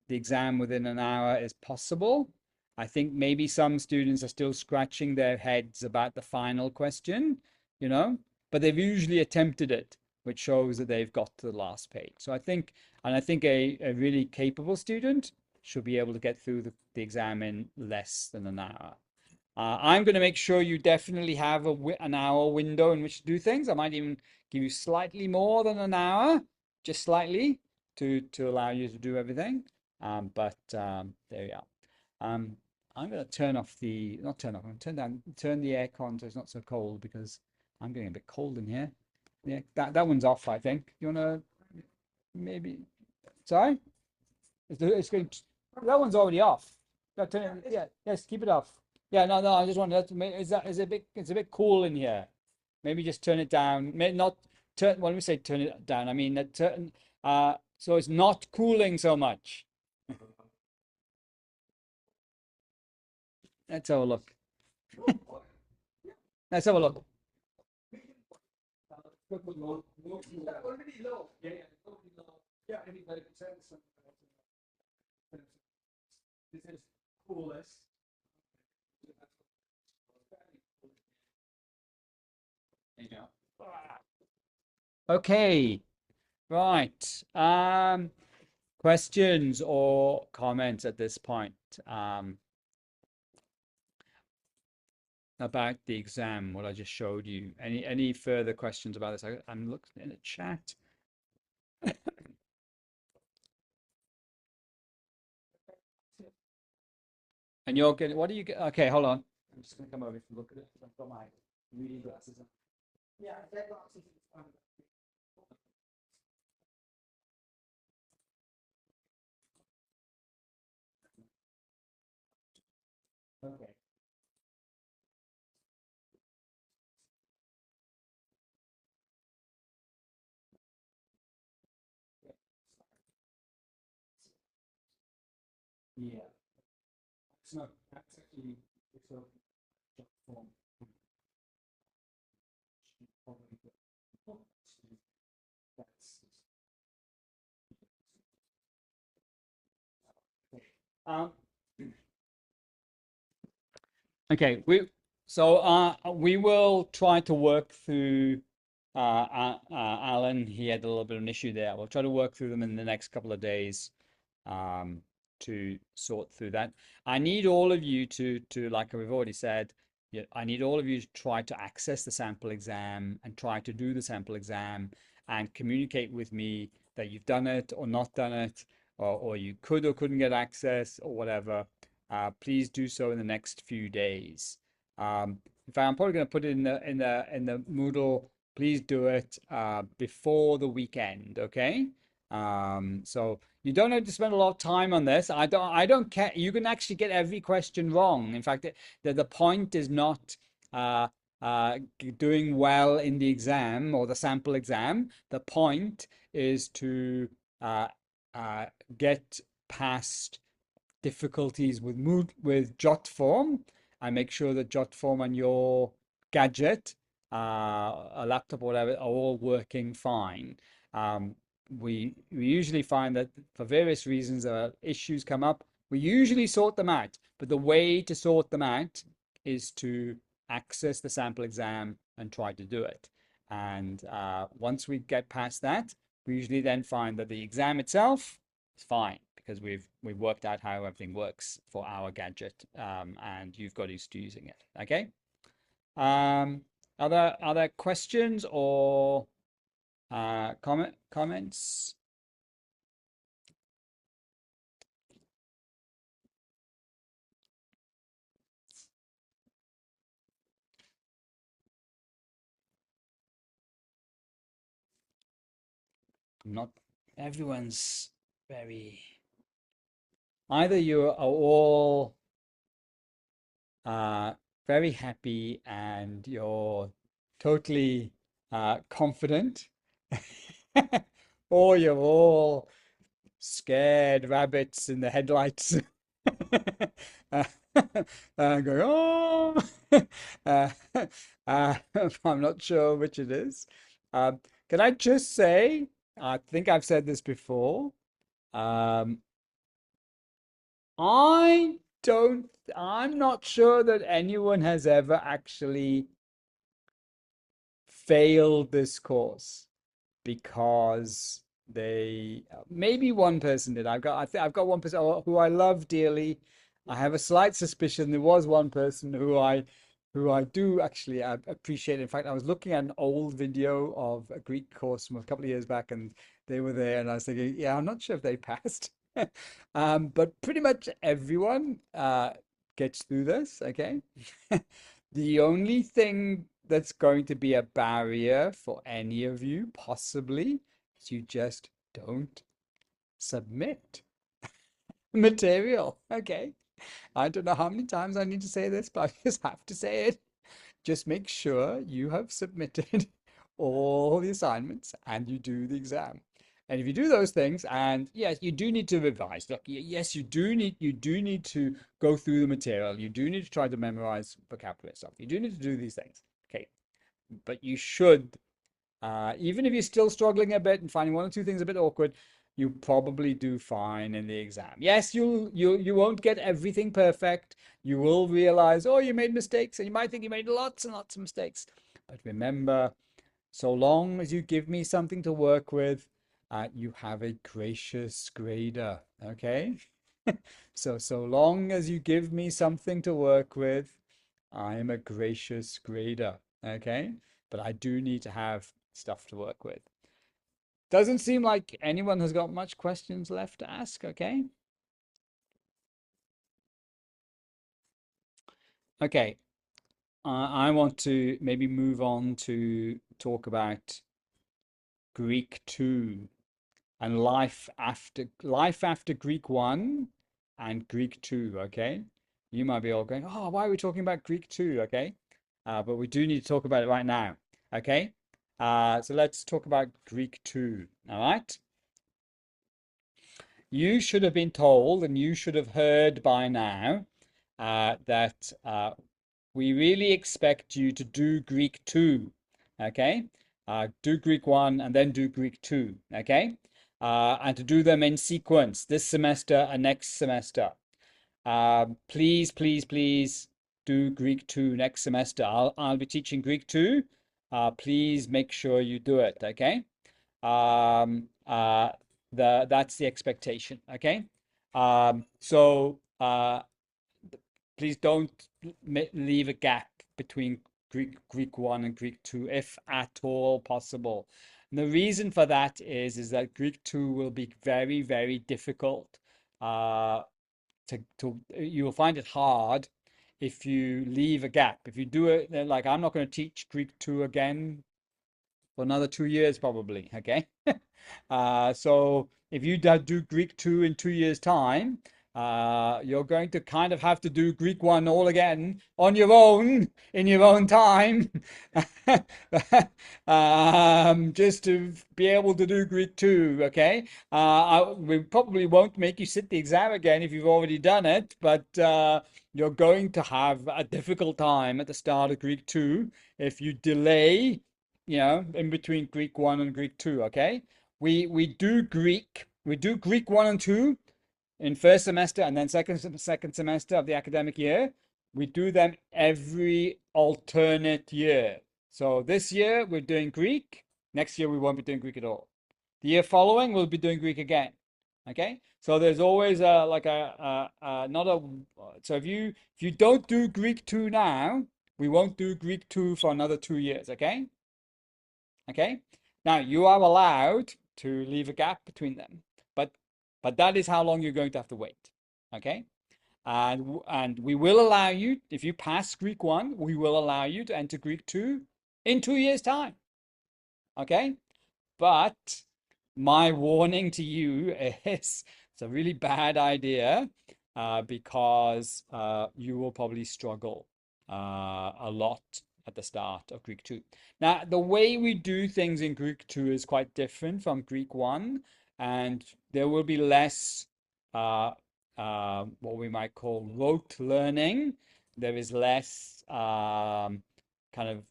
exam within an hour is possible. I think maybe some students are still scratching their heads about the final question, but they've usually attempted it, which shows that they've got to the last page. So I think a really capable student should be able to get through the exam in less than an hour. I'm going to make sure you definitely have an hour window in which to do things. I might even give you slightly more than an hour, just slightly, to allow you to do everything. But there we are. I'm going to turn off not turn off, I'm going to turn the aircon so it's not so cold because I'm getting a bit cold in here. Yeah, that one's off, I think. You want to maybe, sorry? It's going, that one's already off. Yeah, yes, keep it off. Yeah, no, I just wanted to make, it's a bit cool in here. Maybe just turn it down. May not turn, when we say turn it down, I mean so it's not cooling so much. Let's have a look. Let's have a look. This is coolest. There you go. Okay, right. Questions or comments at this point about the exam, what I just showed you? Any further questions about this? I'm looking in the chat. And you're getting, what do you get? Okay, hold on. I'm just going to come over and look at it. I've got my reading glasses on. Yeah, that glasses. Okay. Yeah. no, that's actually it's a job form. Probably that's um okay, we will try to work through Alan. He had a little bit of an issue there. We'll try to work through them in the next couple of days um, to sort through that. I need all of you to like we've already said, yeah, I need all of you to try to access the sample exam and try to do the sample exam and communicate with me that you've done it or not done it, or you could or couldn't get access or whatever. Please do so in the next few days. In fact, I'm probably going to put it in the Moodle. Please do it before the weekend, okay? So you don't have to spend a lot of time on this. I don't care. You can actually get every question wrong. In fact, the point is not uh, doing well in the exam or the sample exam. The point is to uh, uh, get past difficulties with Jotform and make sure that Jotform and your gadget, a laptop or whatever, are all working fine. Um, we usually find that for various reasons, issues come up. We usually sort them out, but the way to sort them out is to access the sample exam and try to do it. And once we get past that, we usually then find that the exam itself is fine because we've worked out how everything works for our gadget, and you've got used to using it. Okay. Um, are there questions or comments? Not everyone's very. Either you are all uh, very happy and you're totally confident, or you're all scared rabbits in the headlights. uh, going, oh, uh, uh, I'm not sure which it is. Can I just say, I think I've said this before. Um, I don't, I'm not sure that anyone has ever actually failed this course because they maybe one person did. I've got one person who I love dearly. I have a slight suspicion there was one person who I do actually appreciate. In fact, I was looking at an old video of a Greek course from a couple of years back, and they were there, and I was thinking, yeah, I'm not sure if they passed. But pretty much everyone gets through this, okay? The only thing that's going to be a barrier for any of you, possibly, is you just don't submit material. Okay. I don't know how many times I need to say this, but I just have to say it. Just make sure you have submitted all the assignments and you do the exam. And if you do those things, and yes, you do need to revise. Look, yes, you do need to go through the material. You do need to try to memorize vocabulary stuff. You do need to do these things. Okay. But you should, even if you're still struggling a bit and finding one or two things a bit awkward, you probably do fine in the exam. Yes, you won't get everything perfect. You will realize, oh, you made mistakes, and you might think you made lots and lots of mistakes. But remember, so long as you give me something to work with, you have a gracious grader. Okay? So long as you give me something to work with, I am a gracious grader. Okay? But I do need to have stuff to work with. Doesn't seem like anyone has got much questions left to ask. Okay? Okay. I want to maybe move on to talk about Greek 2 and life after Greek 1 and Greek 2, okay? You might be all going, oh, why are we talking about Greek 2, okay? But we do need to talk about it right now, okay? So let's talk about Greek 2, all right? You should have been told and you should have heard by now that we really expect you to do Greek 2, okay? Do Greek 1 and then do Greek 2, okay? And to do them in sequence this semester and next semester. Please, please, please do Greek 2 next semester. I'll be teaching Greek 2. Please make sure you do it, okay? Um, uh, that's the expectation, okay? So please don't leave a gap between Greek 1 and Greek 2 if at all possible. And the reason for that is that Greek 2 will be very, very difficult. Uh, you will find it hard if you leave a gap. If you do it, like I'm not going to teach Greek 2 again for another 2 years probably, okay? So if you do Greek 2 in 2 years' time, you're going to kind of have to do Greek 1 all again on your own in your own time, just to be able to do Greek 2, okay? We probably won't make you sit the exam again if you've already done it, but you're going to have a difficult time at the start of Greek 2 if you delay, in between Greek 1 and Greek 2, okay? We do Greek 1 and 2 in first semester and then second semester of the academic year. We do them every alternate year. So this year we're doing Greek. Next year we won't be doing Greek at all. The year following we'll be doing Greek again. Okay? So there's always not a so if you don't do Greek 2 now, we won't do Greek 2 for another 2 years, okay? Okay. Now you are allowed to leave a gap between them, but that is how long you're going to have to wait. Okay. And we will allow you, if you pass Greek 1, we will allow you to enter Greek 2 in 2 years' time. Okay. But my warning to you is it's a really bad idea, because you will probably struggle a lot at the start of Greek 2. Now, the way we do things in Greek 2 is quite different from Greek 1, and there will be less what we might call rote learning. There is less kind of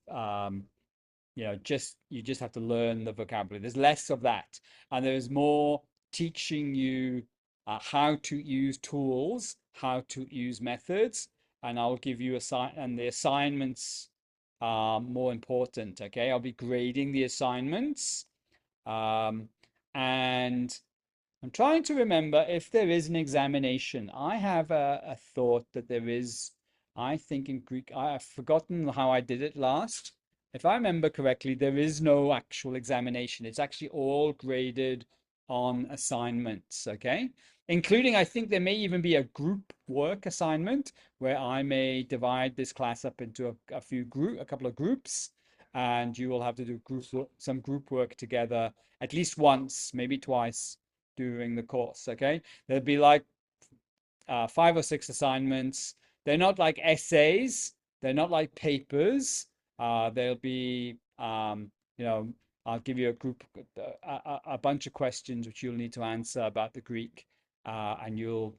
you just have to learn the vocabulary. There's less of that, and there's more teaching you how to use tools, how to use methods, and I'll give you and the assignments are more important. Okay, I'll be grading the assignments, um, and I'm trying to remember if there is an examination. I have a thought that there is. I think in Greek, I've forgotten how I did it last. If I remember correctly, there is no actual examination. It's actually all graded on assignments, okay? Including, I think there may even be a group work assignment where I may divide this class up into a couple of groups, and you will have to do some group work together at least once, maybe twice during the course, okay? There'll be like 5 or 6 assignments. They're not like essays. They're not like papers. They'll be, I'll give you a bunch of questions which you'll need to answer about the Greek, and you'll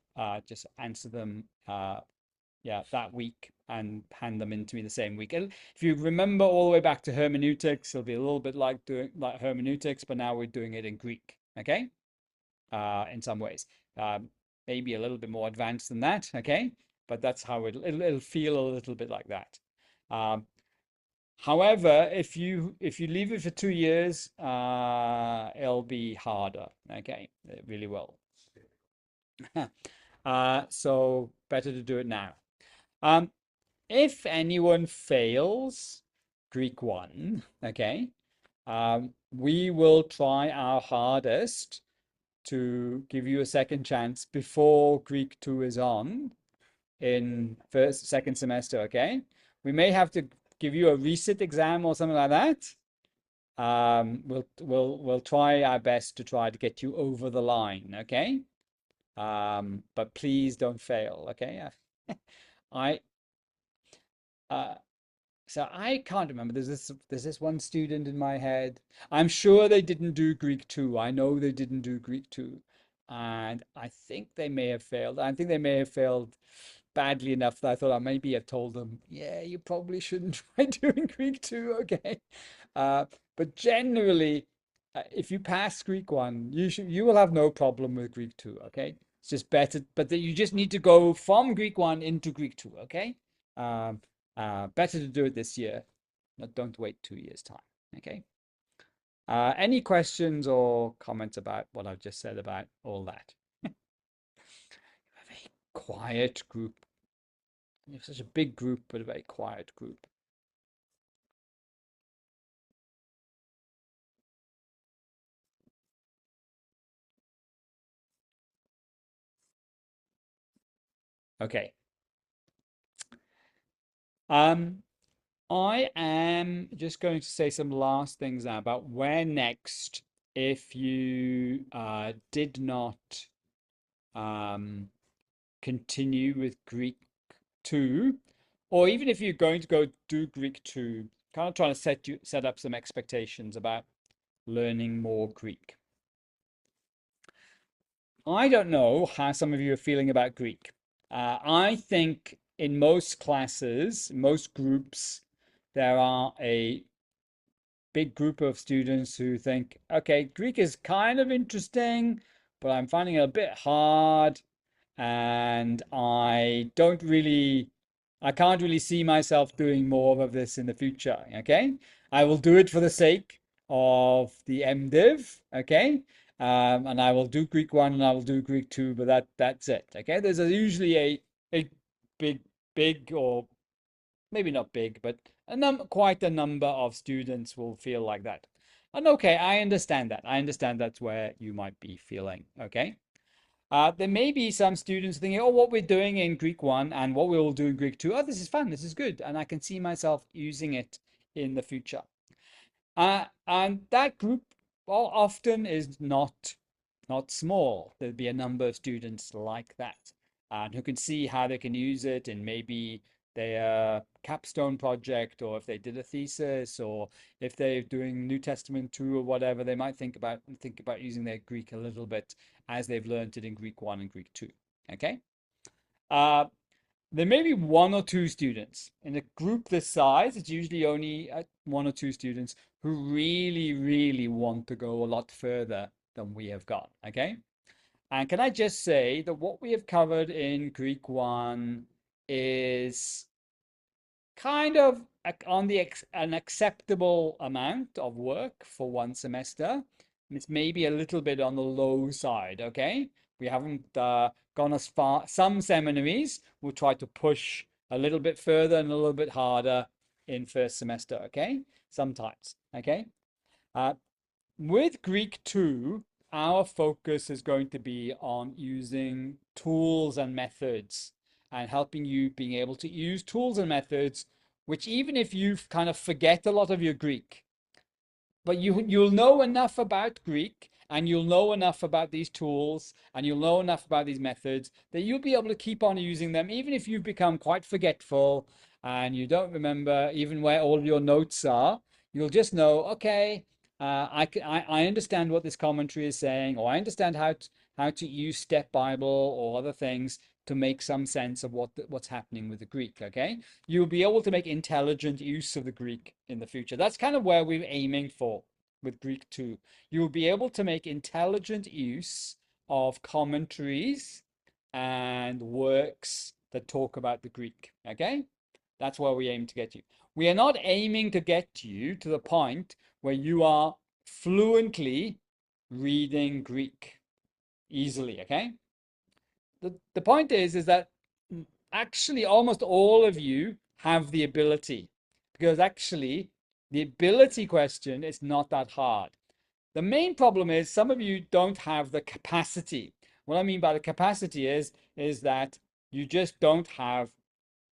just answer them, that week and hand them in to me the same week. And if you remember all the way back to hermeneutics, it'll be a little bit like doing like hermeneutics, but now we're doing it in Greek, okay? In some ways. Maybe a little bit more advanced than that, okay? But that's how it'll feel a little bit like that. However, if you leave it for 2 years, it'll be harder, okay? It really will. So better to do it now. If anyone fails Greek 1, okay, we will try our hardest to give you a second chance before Greek 2 is on in second semester, okay? We may have to give you a resit exam or something like that. We'll try our best to try to get you over the line, okay? But please don't fail, okay? I So I can't remember. There's this one student in my head. I'm sure they didn't do Greek 2. I know they didn't do Greek 2. And I think they may have failed. I think they may have failed badly enough that I thought I maybe have told them, yeah, you probably shouldn't try doing Greek 2, okay? Uh, but generally, if you pass Greek 1, you will have no problem with Greek 2, okay? It's just better, but you just need to go from Greek 1 into Greek 2, okay? Um, Better to do it this year. Don't wait 2 years' time, okay? Any questions or comments about what I've just said about all that? A very quiet group. You have such a big group, but a very quiet group. Okay. Um, I am just going to say some last things now about where next if you did not um, continue with Greek 2, or even if you're going to go do Greek 2, kind of trying to set up some expectations about learning more Greek. I don't know how some of you are feeling about Greek. I think in most classes, most groups, there are a big group of students who think, okay, Greek is kind of interesting, but I'm finding it a bit hard, and I can't really see myself doing more of this in the future. Okay, I will do it for the sake of the MDiv. Okay, and I will do Greek 1 and I will do Greek 2, but that's it. Okay, there's usually a big big or maybe not big, but quite a number of students will feel like that. And okay, I understand that. I understand that's where you might be feeling. Okay. There may be some students thinking, oh, what we're doing in Greek 1 and what we will do in Greek 2, oh, this is fun, this is good, and I can see myself using it in the future. And that group, well, often is not small. There'll be a number of students like that, and who can see how they can use it in maybe their capstone project, or if they did a thesis, or if they're doing New Testament 2 or whatever, they might think about using their Greek a little bit as they've learned it in Greek 1 and Greek 2. Okay? Uh, there may be one or two students in a group this size. It's usually only one or two students who really, really want to go a lot further than we have got. Okay. And can I just say that what we have covered in Greek 1 is kind of on an acceptable amount of work for one semester. And it's maybe a little bit on the low side, okay? We haven't gone as far. Some seminaries will try to push a little bit further and a little bit harder in first semester, okay? Sometimes, okay? Uh, with Greek 2, our focus is going to be on using tools and methods and helping you being able to use tools and methods, which even if you kind of forget a lot of your Greek, but you'll know enough about Greek and you'll know enough about these tools and you'll know enough about these methods that you'll be able to keep on using them even if you've become quite forgetful and you don't remember even where all your notes are. You'll just know, okay, I understand what this commentary is saying, or I understand how to use Step Bible or other things to make some sense of what's happening with the Greek. Okay, you'll be able to make intelligent use of the Greek in the future. That's kind of where we're aiming for with Greek 2. You'll be able to make intelligent use of commentaries and works that talk about the Greek. Okay? That's where we aim to get you. We are not aiming to get you to the point where you are fluently reading Greek easily. Okay? The point is that actually almost all of you have the ability, because actually the ability question is not that hard. The main problem is some of you don't have the capacity. What I mean by the capacity is that you just don't have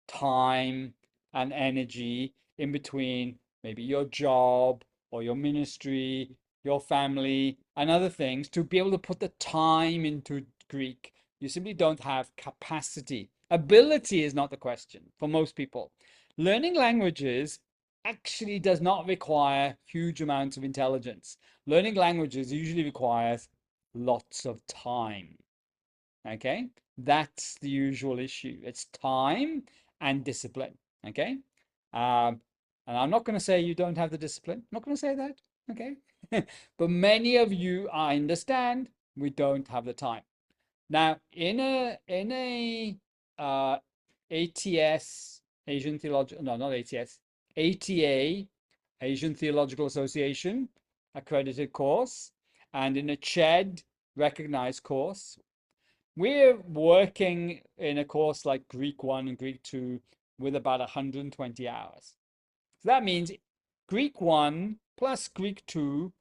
time and energy in between maybe your job or your ministry, your family, and other things to be able to put the time into Greek. You simply don't have capacity. Ability is not the question for most people. Learning languages actually does not require huge amounts of intelligence. Learning languages usually requires lots of time. Okay? That's the usual issue. It's time and discipline. Okay. Um, and I'm not going to say you don't have the discipline. I'm not going to say that. Okay. But many of you, I understand, we don't have the time. Now, in a uh, ATS, Asian Theological, no, not ATS, ATA, Asian Theological Association accredited course, and in a CHED recognized course, we're working in a course like Greek 1 and Greek 2 with about 120 hours. So that means Greek 1 plus Greek 2,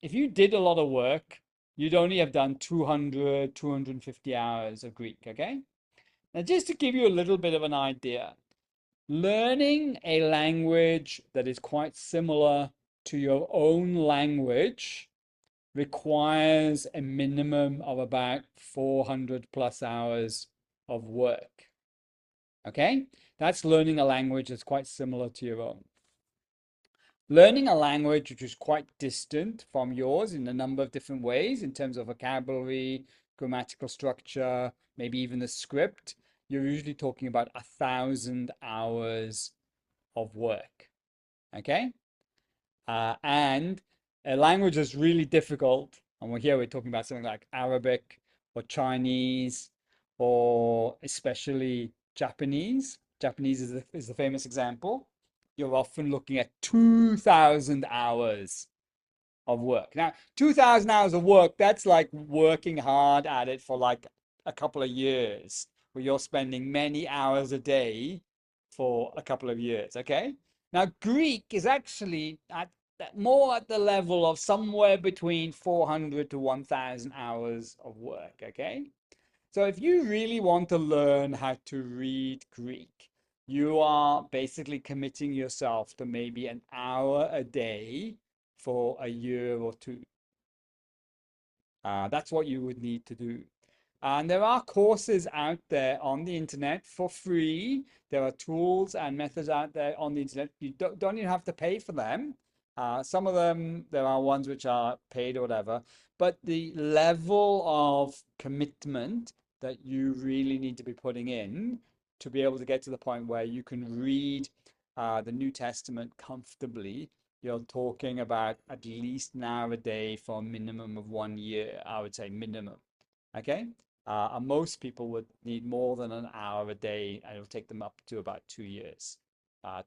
if you did a lot of work, you'd only have done 200, 250 hours of Greek, okay? Now, just to give you a little bit of an idea, learning a language that is quite similar to your own language requires a minimum of about 400 plus hours of work. Okay? That's learning a language that's quite similar to your own. Learning a language which is quite distant from yours in a number of different ways, in terms of vocabulary, grammatical structure, maybe even the script, you're usually talking about 1,000 hours of work. Okay? And a language that's really difficult, and we're talking about something like Arabic or Chinese or especially Japanese. Japanese is the famous example. You're often looking at 2,000 hours of work. Now, 2,000 hours of work, that's like working hard at it for like a couple of years, where you're spending many hours a day for a couple of years, okay? Now, Greek is actually more at the level of somewhere between 400 to 1,000 hours of work, okay? So if you really want to learn how to read Greek, you are basically committing yourself to maybe an hour a day for a year or two. That's what you would need to do. And there are courses out there on the internet for free. There are tools and methods out there on the internet. You don't even have to pay for them. Some of them, there are ones which are paid or whatever. But the level of commitment that you really need to be putting in to be able to get to the point where you can read the New Testament comfortably, you're talking about at least an hour a day for a minimum of 1 year, I would say minimum. Okay? And most people would need more than an hour a day, and it'll take them up to about 2 years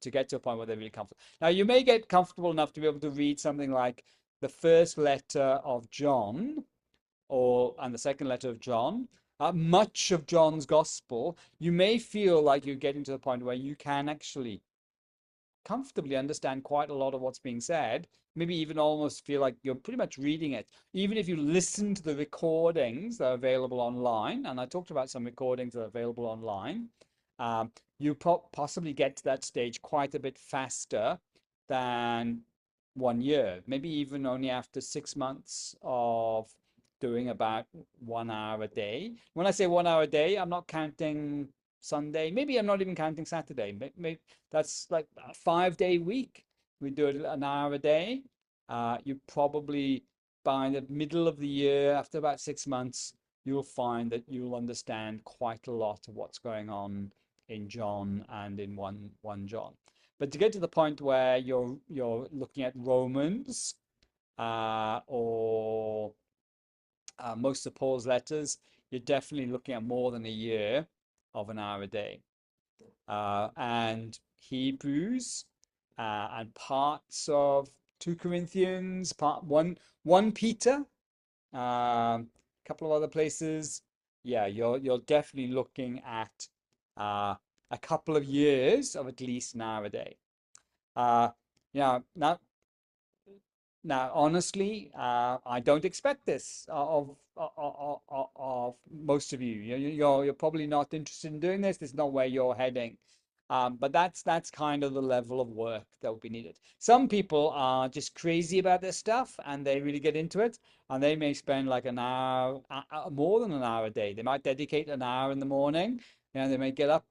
to get to a point where they're really comfortable. Now, you may get comfortable enough to be able to read something like the first letter of John and the second letter of John. Much of John's gospel, you may feel like you're getting to the point where you can actually comfortably understand quite a lot of what's being said, maybe even almost feel like you're pretty much reading it. Even if you listen to the recordings that are available online, and I talked about some recordings that are available online, you possibly get to that stage quite a bit faster than 1 year, maybe even only after 6 months of doing about 1 hour a day. When I say 1 hour a day, I'm not counting Sunday. Maybe I'm not even counting Saturday. Maybe that's like a 5 day week. We do it an hour a day. You probably by the middle of the year, after about 6 months, you'll find that you'll understand quite a lot of what's going on in John and in one John. But to get to the point where you're looking at Romans or most of Paul's letters, you're definitely looking at more than a year of an hour a day. And Hebrews and parts of 2 Corinthians, part 1 Peter, a couple of other places. Yeah, you're definitely looking at a couple of years of at least an hour a day. Yeah, now, honestly, I don't expect this of most of you. You're probably not interested in doing this. This is not where you're heading. But that's kind of the level of work that will be needed. Some people are just crazy about this stuff and they really get into it, and they may spend like an hour, more than an hour a day. They might dedicate an hour in the morning. They may get up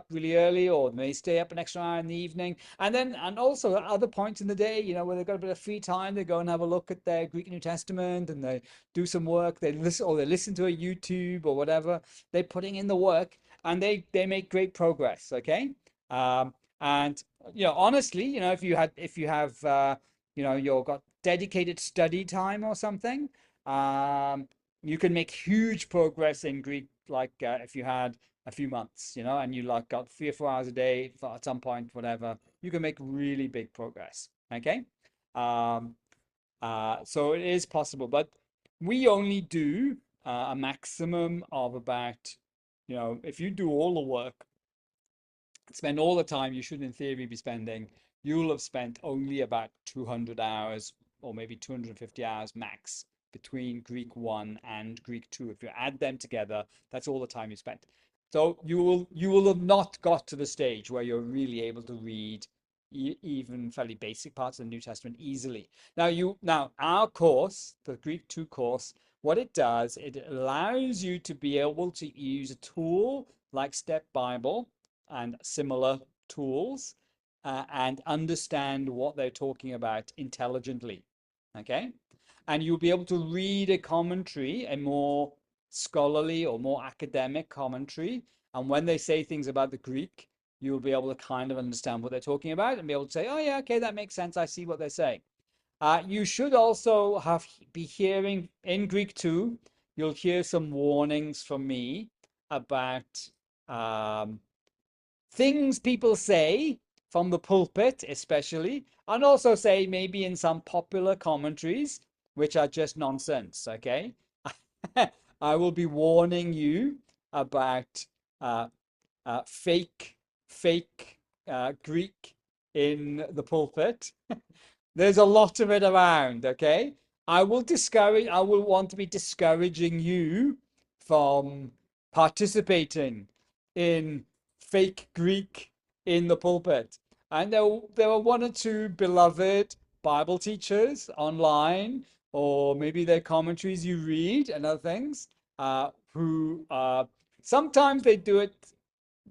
really early, or they may stay up an extra hour in the evening, and also at other points in the day, where they've got a bit of free time, they go and have a look at their Greek New Testament, and they do some work. They listen to a YouTube or whatever. They're putting in the work, and they make great progress. Okay, and honestly, if you have you've got dedicated study time or something, um, you can make huge progress in Greek, like if you had a few months, and you like got 3 or 4 hours a day at some point, whatever, you can make really big progress. Okay. Um, so it is possible, but we only do a maximum of about, if you do all the work, spend all the time you should in theory be spending, you'll have spent only about 200 hours or maybe 250 hours max between Greek 1 and Greek 2. If you add them together, that's all the time you spent. So you will have not got to the stage where you're really able to read even fairly basic parts of the New Testament easily. Now our course, the Greek 2 course, what it does, it allows you to be able to use a tool like Step Bible and similar tools, and understand what they're talking about intelligently. Okay. And you'll be able to read a commentary, a more scholarly or more academic commentary. And when they say things about the Greek, you'll be able to kind of understand what they're talking about and be able to say, oh, yeah, okay, that makes sense. I see what they're saying. You should also be hearing in Greek 2, you'll hear some warnings from me about um, things people say from the pulpit, especially, and also say maybe in some popular commentaries, which are just nonsense. Okay. I will be warning you about uh, fake Greek in the pulpit. There's a lot of it around. Okay. I will want to be discouraging you from participating in fake Greek in the pulpit. And there were one or two beloved Bible teachers online, or maybe their commentaries you read and other things, who sometimes they do it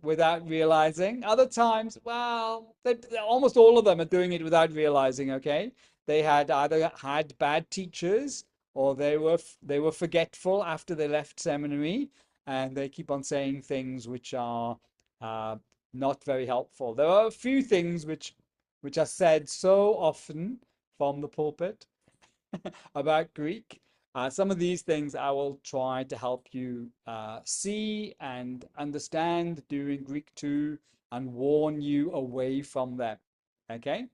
without realizing. Other times, well, almost all of them are doing it without realizing. Okay, they had either had bad teachers, or they were forgetful after they left seminary, and they keep on saying things which are uh, not very helpful. There are a few things which are said so often from the pulpit about Greek. Some of these things I will try to help you see and understand during Greek 2, and warn you away from them. Okay?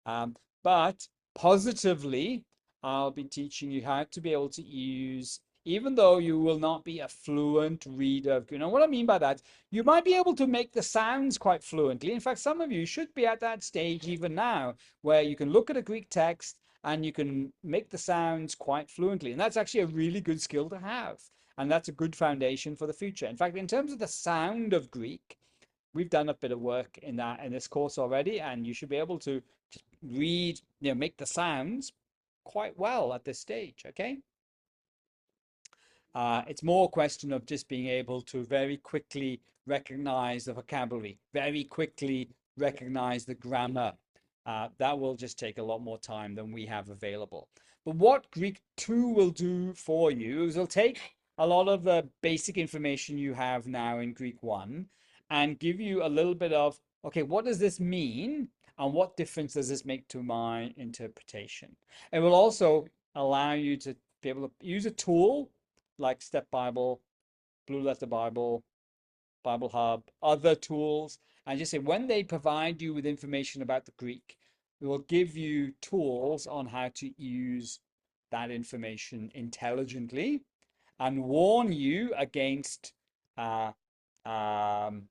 Um, but positively, I'll be teaching you how to be able to use, even though you will not be a fluent reader of, what I mean by that, you might be able to make the sounds quite fluently. In fact, some of you should be at that stage even now, where you can look at a Greek text and you can make the sounds quite fluently. And that's actually a really good skill to have. And that's a good foundation for the future. In fact, in terms of the sound of Greek, we've done a bit of work in this course already, and you should be able to just read, make the sounds quite well at this stage. Okay. It's more a question of just being able to very quickly recognize the vocabulary, very quickly recognize the grammar. That will just take a lot more time than we have available. But what Greek 2 will do for you is it'll take a lot of the basic information you have now in Greek 1 and give you a little bit of, okay, what does this mean? And what difference does this make to my interpretation? It will also allow you to be able to use a tool like Step Bible, Blue Letter Bible, Bible Hub, other tools, and just say when they provide you with information about the Greek, it will give you tools on how to use that information intelligently and warn you against uh, um,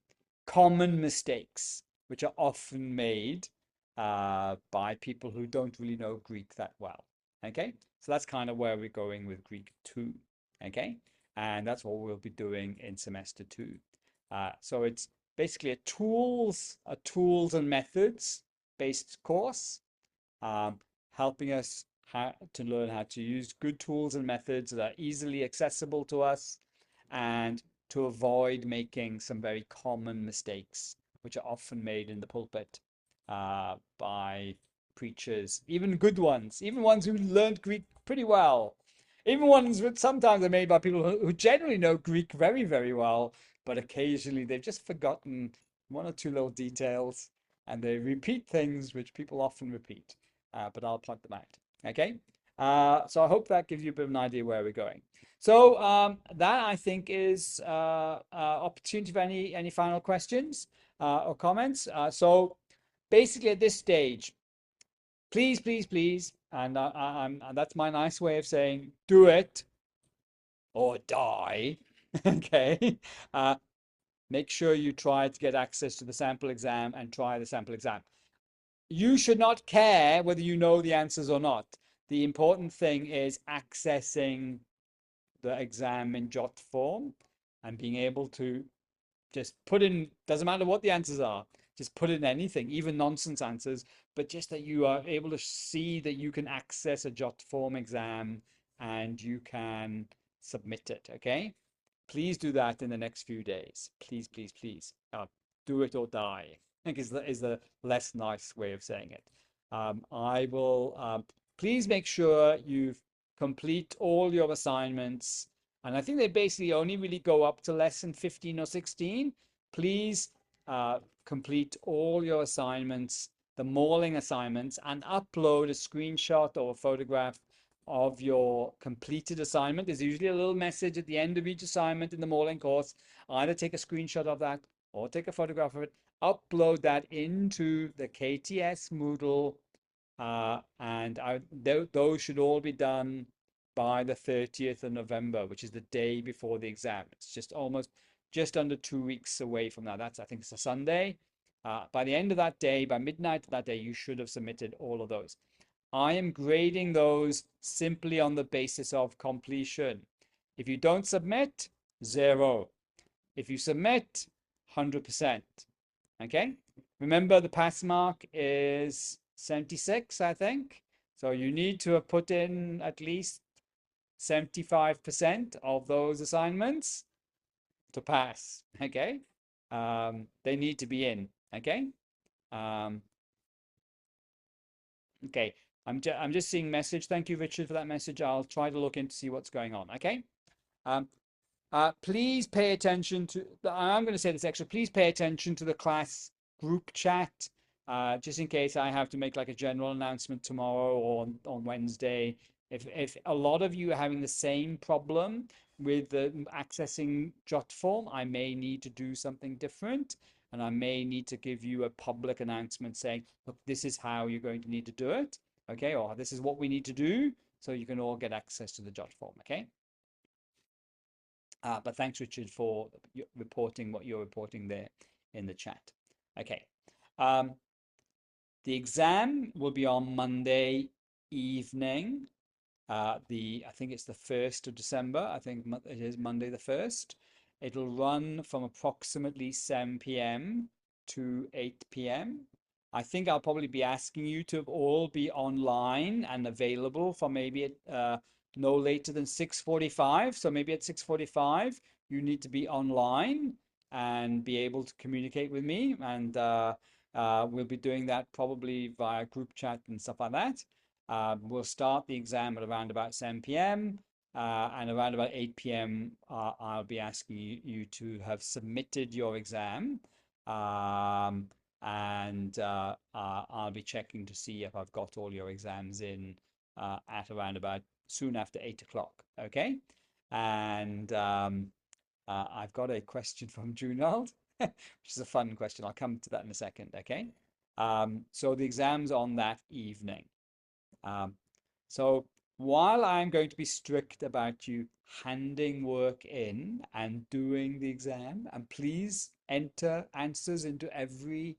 common mistakes, which are often made by people who don't really know Greek that well. Okay, so that's kind of where we're going with Greek 2. Okay, and that's what we'll be doing in semester 2. So it's basically a tools and methods based course, helping us to learn how to use good tools and methods that are easily accessible to us, and to avoid making some very common mistakes, which are often made in the pulpit by preachers, even good ones, even ones who learned Greek pretty well, even ones that sometimes are made by people who generally know Greek very, very well, but occasionally they've just forgotten one or two little details and they repeat things which people often repeat. But I'll point them out. Okay. So I hope that gives you a bit of an idea where we're going. So that I think is opportunity for any final questions or comments. So basically at this stage, please, please, please, and that's my nice way of saying do it or die. Okay. Make sure you try to get access to the sample exam and try the sample exam. You should not care whether you know the answers or not. The important thing is accessing the exam in jot form and being able to just put in, doesn't matter what the answers are, just put in anything, even nonsense answers, but just that you are able to see that you can access a jot form exam and you can submit it. Okay. Please do that in the next few days. Please, please, please. Do it or die, I think is the less nice way of saying it. I will, please make sure you complete all your assignments. And I think they basically only really go up to lesson 15 or 16. Please complete all your assignments, the mauling assignments, and upload a screenshot or a photograph of your completed assignment. There's usually a little message at the end of each assignment in the mauling course. Either take a screenshot of that or take a photograph of it, upload that into the KTS Moodle, and those should all be done by the 30th of November, which is the day before the exam. It's just under 2 weeks away from now. I think it's a Sunday. By the end of that day, by midnight of that day, you should have submitted all of those. I am grading those simply on the basis of completion. If you don't submit, 0. If you submit, 100%. Okay? Remember, the pass mark is 76, I think. So you need to have put in at least 75% of those assignments to pass. Okay? They need to be in. Okay? Um, okay. I'm just seeing message. Thank you, Richard, for that message. I'll try to look in to see what's going on. Okay. Please pay attention to. I'm going to say this extra. Please pay attention to the class group chat, just in case I have to make like a general announcement tomorrow or on Wednesday. If a lot of you are having the same problem with accessing JotForm, I may need to do something different. And I may need to give you a public announcement saying, look, this is how you're going to need to do it. Okay. Or this is what we need to do. So you can all get access to the JotForm. Okay. But thanks, Richard, for reporting what you're reporting there in the chat. Okay. The exam will be on Monday evening. I think it's the 1st of December. I think it is Monday the 1st. It'll run from approximately 7 p.m. to 8 p.m. I think I'll probably be asking you to all be online and available for maybe no later than 6:45. So maybe at 6:45 you need to be online and be able to communicate with me. And we'll be doing that probably via group chat and stuff like that. We'll start the exam at around about 7 p.m. And around about 8 p.m. I'll be asking you to have submitted your exam. And I'll be checking to see if I've got all your exams in at around about soon after 8 o'clock. Okay. And I've got a question from Junald, which is a fun question. I'll come to that in a second. Okay. So the exam's on that evening. So while I'm going to be strict about you handing work in and doing the exam, and please enter answers into every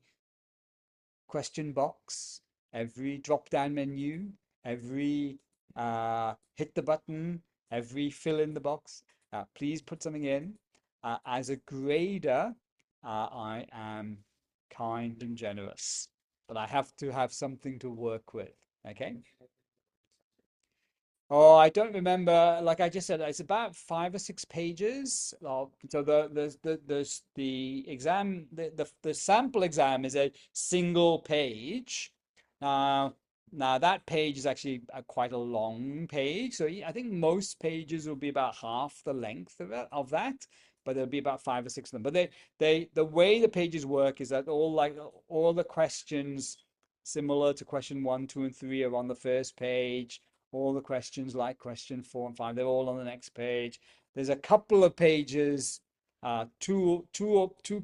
question box, every drop-down menu, every hit the button, every fill in the box. Please put something in. As a grader, I am kind and generous, but I have to have something to work with. Okay. Oh, I don't remember. Like I just said, it's about 5 or 6 pages. So the exam the sample exam is a single page. Now now that page is actually quite a long page. So I think most pages will be about half the length of that, but there'll be about 5 or 6 of them. But the way the pages work is that all the questions similar to question one, two, and three are on the first page. All the questions like question four and five, they're all on the next page. There's a couple of pages, two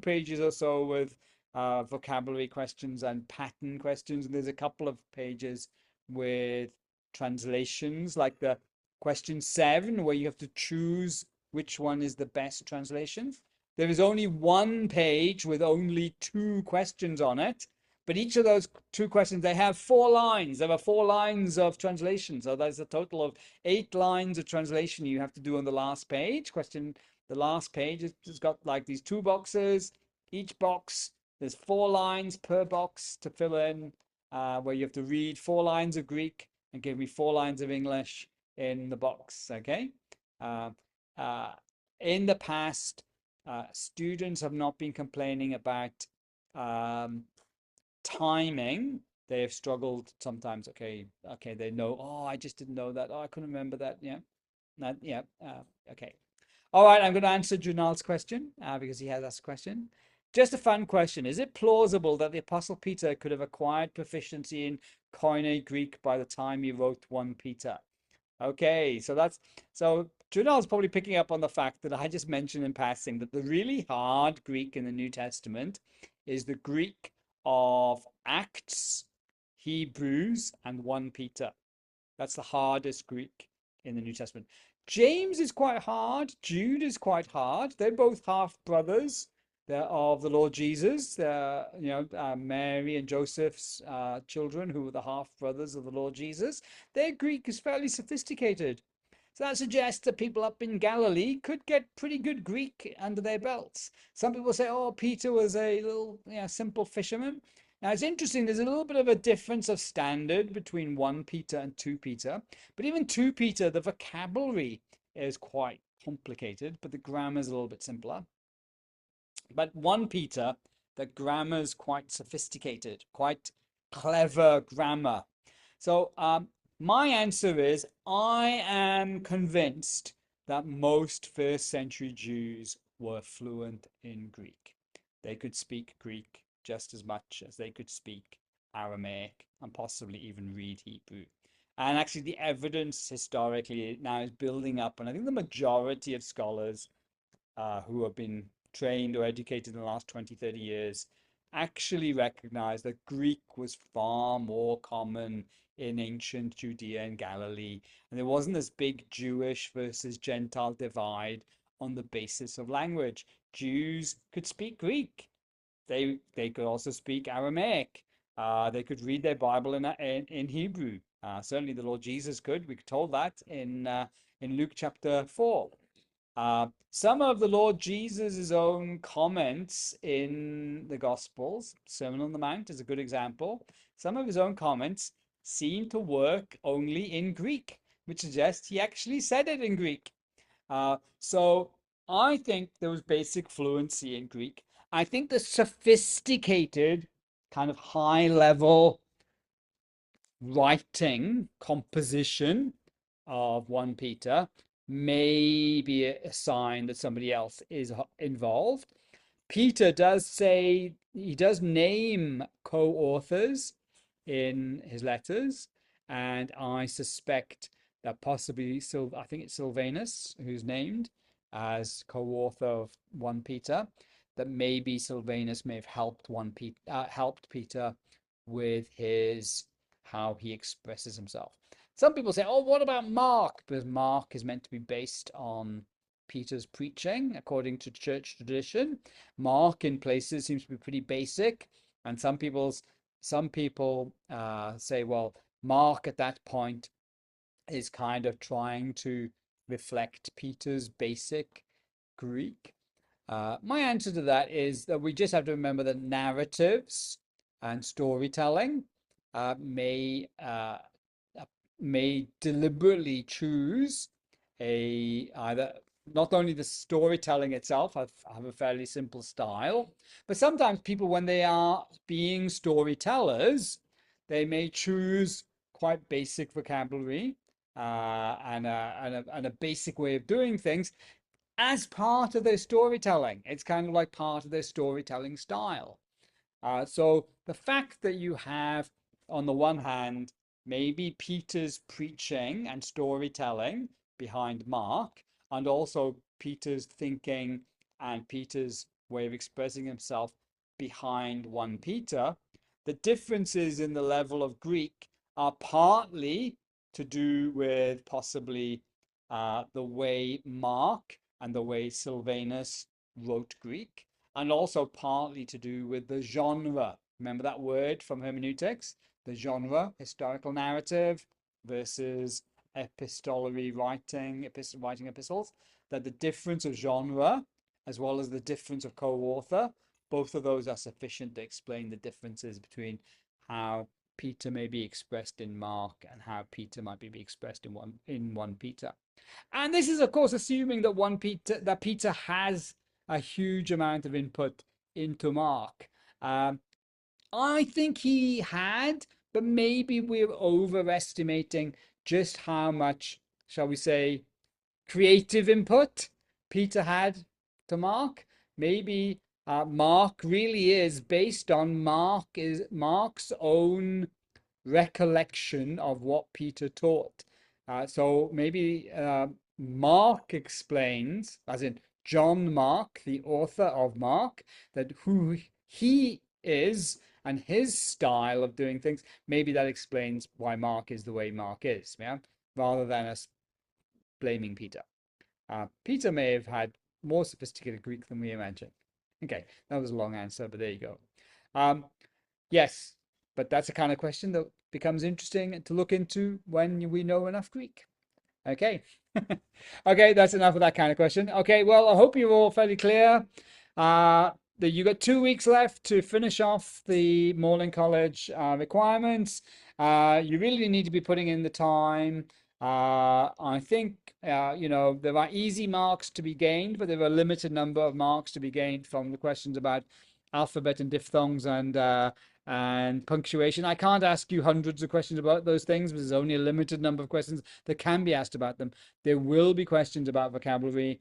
pages or so with vocabulary questions and pattern questions. And there's a couple of pages with translations, like the question 7, where you have to choose which one is the best translation. There is only one page with only two questions on it, but each of those two questions, they have 4 lines. There are 4 lines of translation. So there's a total of 8 lines of translation you have to do on the last page. The last page has got like these two boxes. Each box, there's 4 lines per box to fill in, where you have to read 4 lines of Greek and give me 4 lines of English in the box. Okay. Uh, uh, in the past, students have not been complaining about um, timing. They have struggled sometimes. Okay, they know. Oh, I just didn't know that. Oh, I couldn't remember that. Yeah, that. Yeah. Okay. All right. I'm going to answer Junal's question because he has asked a question. Just a fun question. Is it plausible that the Apostle Peter could have acquired proficiency in Koine Greek by the time he wrote 1 Peter? Okay, so Junal's probably picking up on the fact that I just mentioned in passing that the really hard Greek in the New Testament is the Greek of Acts, Hebrews, and 1 Peter. That's the hardest Greek in the New Testament. James is quite hard. Jude is quite hard. They're both half brothers. They're of the Lord Jesus. They're, Mary and Joseph's children, who were the half brothers of the Lord Jesus. Their Greek is fairly sophisticated. So that suggests that people up in Galilee could get pretty good Greek under their belts. Some people say, oh, Peter was a little, simple fisherman. Now it's interesting, there's a little bit of a difference of standard between 1 Peter and 2 Peter. But even 2 Peter, the vocabulary is quite complicated, but the grammar is a little bit simpler. But 1 Peter, the grammar is quite sophisticated, quite clever grammar. So my answer is I am convinced that most first century Jews were fluent in Greek. They could speak Greek just as much as they could speak Aramaic and possibly even read Hebrew. And actually, the evidence historically now is building up. And I think the majority of scholars who have been trained or educated in the last 20, 30 years actually recognize that Greek was far more common in ancient Judea and Galilee. And there wasn't this big Jewish versus Gentile divide on the basis of language. Jews could speak Greek. They could also speak Aramaic. They could read their Bible in Hebrew. Certainly, the Lord Jesus could. We're told that in Luke chapter 4. Some of the Lord Jesus' own comments in the Gospels, Sermon on the Mount is a good example. Some of his own comments seem to work only in Greek, which suggests he actually said it in Greek. So I think there was basic fluency in Greek. I think the sophisticated, kind of high level writing composition of 1 Peter may be a sign that somebody else is involved. Peter does say, he does name co-authors in his letters, and I suspect that possibly, I think it's Silvanus who's named as co-author of 1 Peter, that maybe Silvanus may have helped Peter with his how he expresses himself. Some people say, oh, what about Mark? Because Mark is meant to be based on Peter's preaching, according to church tradition. Mark, in places, seems to be pretty basic, and some people say, well, Mark at that point is kind of trying to reflect Peter's basic Greek. My answer to that is that we just have to remember that narratives and storytelling may may deliberately choose either not only the storytelling itself have a fairly simple style, but sometimes people, when they are being storytellers, they may choose quite basic vocabulary and a basic way of doing things as part of their storytelling. It's kind of like part of their storytelling style. So the fact that you have, on the one hand, maybe Peter's preaching and storytelling behind Mark, and also Peter's thinking and Peter's way of expressing himself behind 1 Peter, the differences in the level of Greek are partly to do with possibly the way Mark and the way Sylvanus wrote Greek, and also partly to do with the genre. Remember that word from hermeneutics? The genre, historical narrative versus epistolary writing, writing epistles. That the difference of genre, as well as the difference of co-author, both of those are sufficient to explain the differences between how Peter may be expressed in Mark and how Peter might be expressed in 1 Peter. And this is, of course, assuming that Peter has a huge amount of input into Mark. Um, I think he had, but maybe we're overestimating just how much, shall we say, creative input Peter had to Mark. Maybe Mark really is based on Mark's own recollection of what Peter taught. So maybe Mark explains, as in John Mark, the author of Mark, that who he is and his style of doing things, maybe that explains why Mark is the way Mark is, yeah? Rather than us blaming Peter. Peter may have had more sophisticated Greek than we imagine. Okay, that was a long answer, but there you go. Um, Yes, but that's a kind of question that becomes interesting to look into when we know enough Greek. Okay. Okay, that's enough of that kind of question. Okay, well, I hope you're all fairly clear. That you got 2 weeks left to finish off the Morning College requirements. You really need to be putting in the time. I think there are easy marks to be gained, but there are a limited number of marks to be gained from the questions about alphabet and diphthongs and punctuation. I can't ask you hundreds of questions about those things, but there's only a limited number of questions that can be asked about them. There will be questions about vocabulary.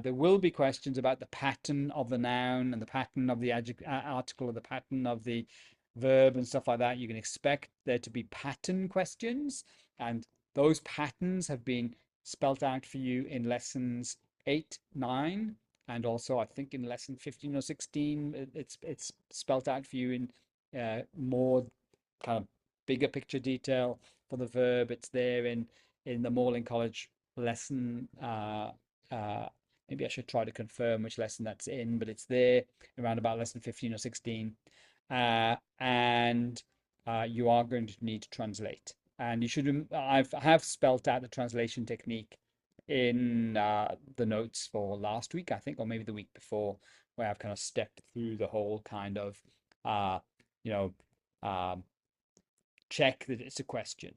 There will be questions about the pattern of the noun and the pattern of the article or the pattern of the verb and stuff like that. You can expect there to be pattern questions, and those patterns have been spelt out for you in lessons 8, 9, and also I think in lesson 15 or 16, it's spelt out for you in more kind of bigger picture detail for the verb. It's there in the Morling College lesson. Maybe I should try to confirm which lesson that's in, but it's there around about lesson 15 or 16. And you are going to need to translate. And you should, I have spelt out the translation technique in the notes for last week, I think, or maybe the week before, where I've kind of stepped through the whole kind of, you know, check that it's a question.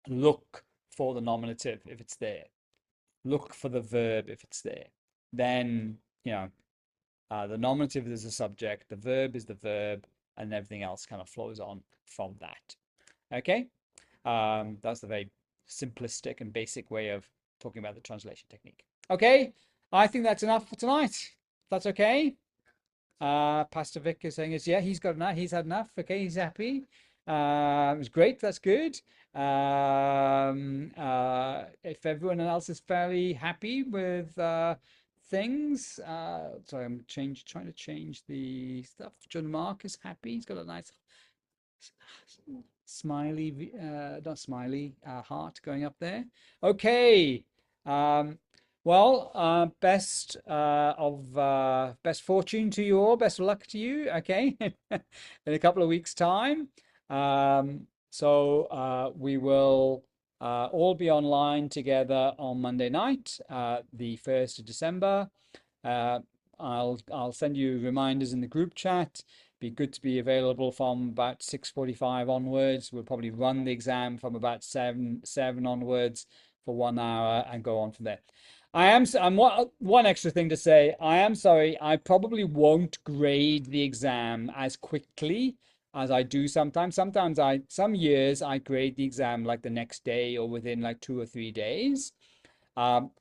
Look for the nominative if it's there. Look for the verb if it's there. Then, the nominative is the subject, the verb is the verb, and everything else kind of flows on from that. Okay? That's the very simplistic and basic way of talking about the translation technique. Okay? I think that's enough for tonight. If that's okay. Pastor Vic is saying yeah, he's got enough. He's had enough. Okay, he's happy. It was great. That's good. If everyone else is fairly happy with things, sorry, I'm trying to change the stuff. John Mark is happy. He's got a nice smiley, not smiley, heart going up there. Okay. Well, best fortune to you all. Best of luck to you. Okay, in a couple of weeks' time. So we will all be online together on Monday night, the 1st of December. I'll send you reminders in the group chat. Be good to be available from about 6:45 onwards. We'll probably run the exam from about 7 onwards for 1 hour and go on from there. I'm one extra thing to say. I am sorry, I probably won't grade the exam as quickly as I do sometimes. Some years I grade the exam like the next day or within like 2 or 3 days. Um,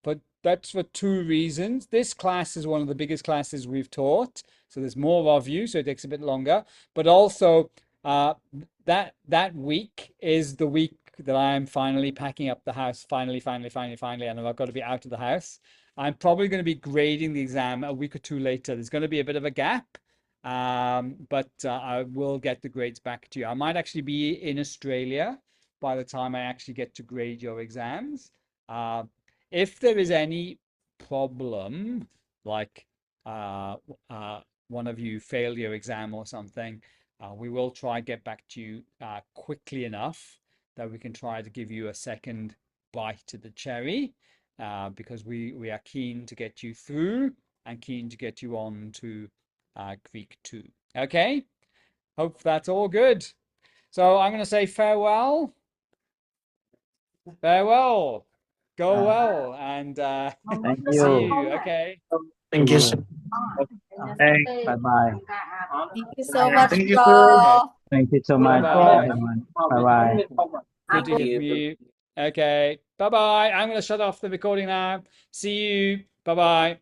but that's for two reasons. This class is one of the biggest classes we've taught, so there's more of you, so it takes a bit longer. But also, that week is the week that I'm finally packing up the house. Finally, and I've got to be out of the house. I'm probably going to be grading the exam a week or two later. There's going to be a bit of a gap, but I will get the grades back to you. I might actually be in Australia by the time I actually get to grade your exams. Uh, if there is any problem, like uh, one of you failed your exam or something, we will try get back to you quickly enough that we can try to give you a second bite to the cherry, because we are keen to get you through and keen to get you on to Greek 2. Okay? Hope that's all good. So I'm going to say farewell. Farewell. Go well and Thank see you. you. Okay. Thank you, sir. Hey, bye bye. Thank you so much, Thank you, sir. Okay. Flo. Thank you so much, Bye-bye. everyone. Bye bye. Good to Thank hear from you. you. Okay. Bye-bye. I'm going to shut off the recording now. See you. Bye-bye.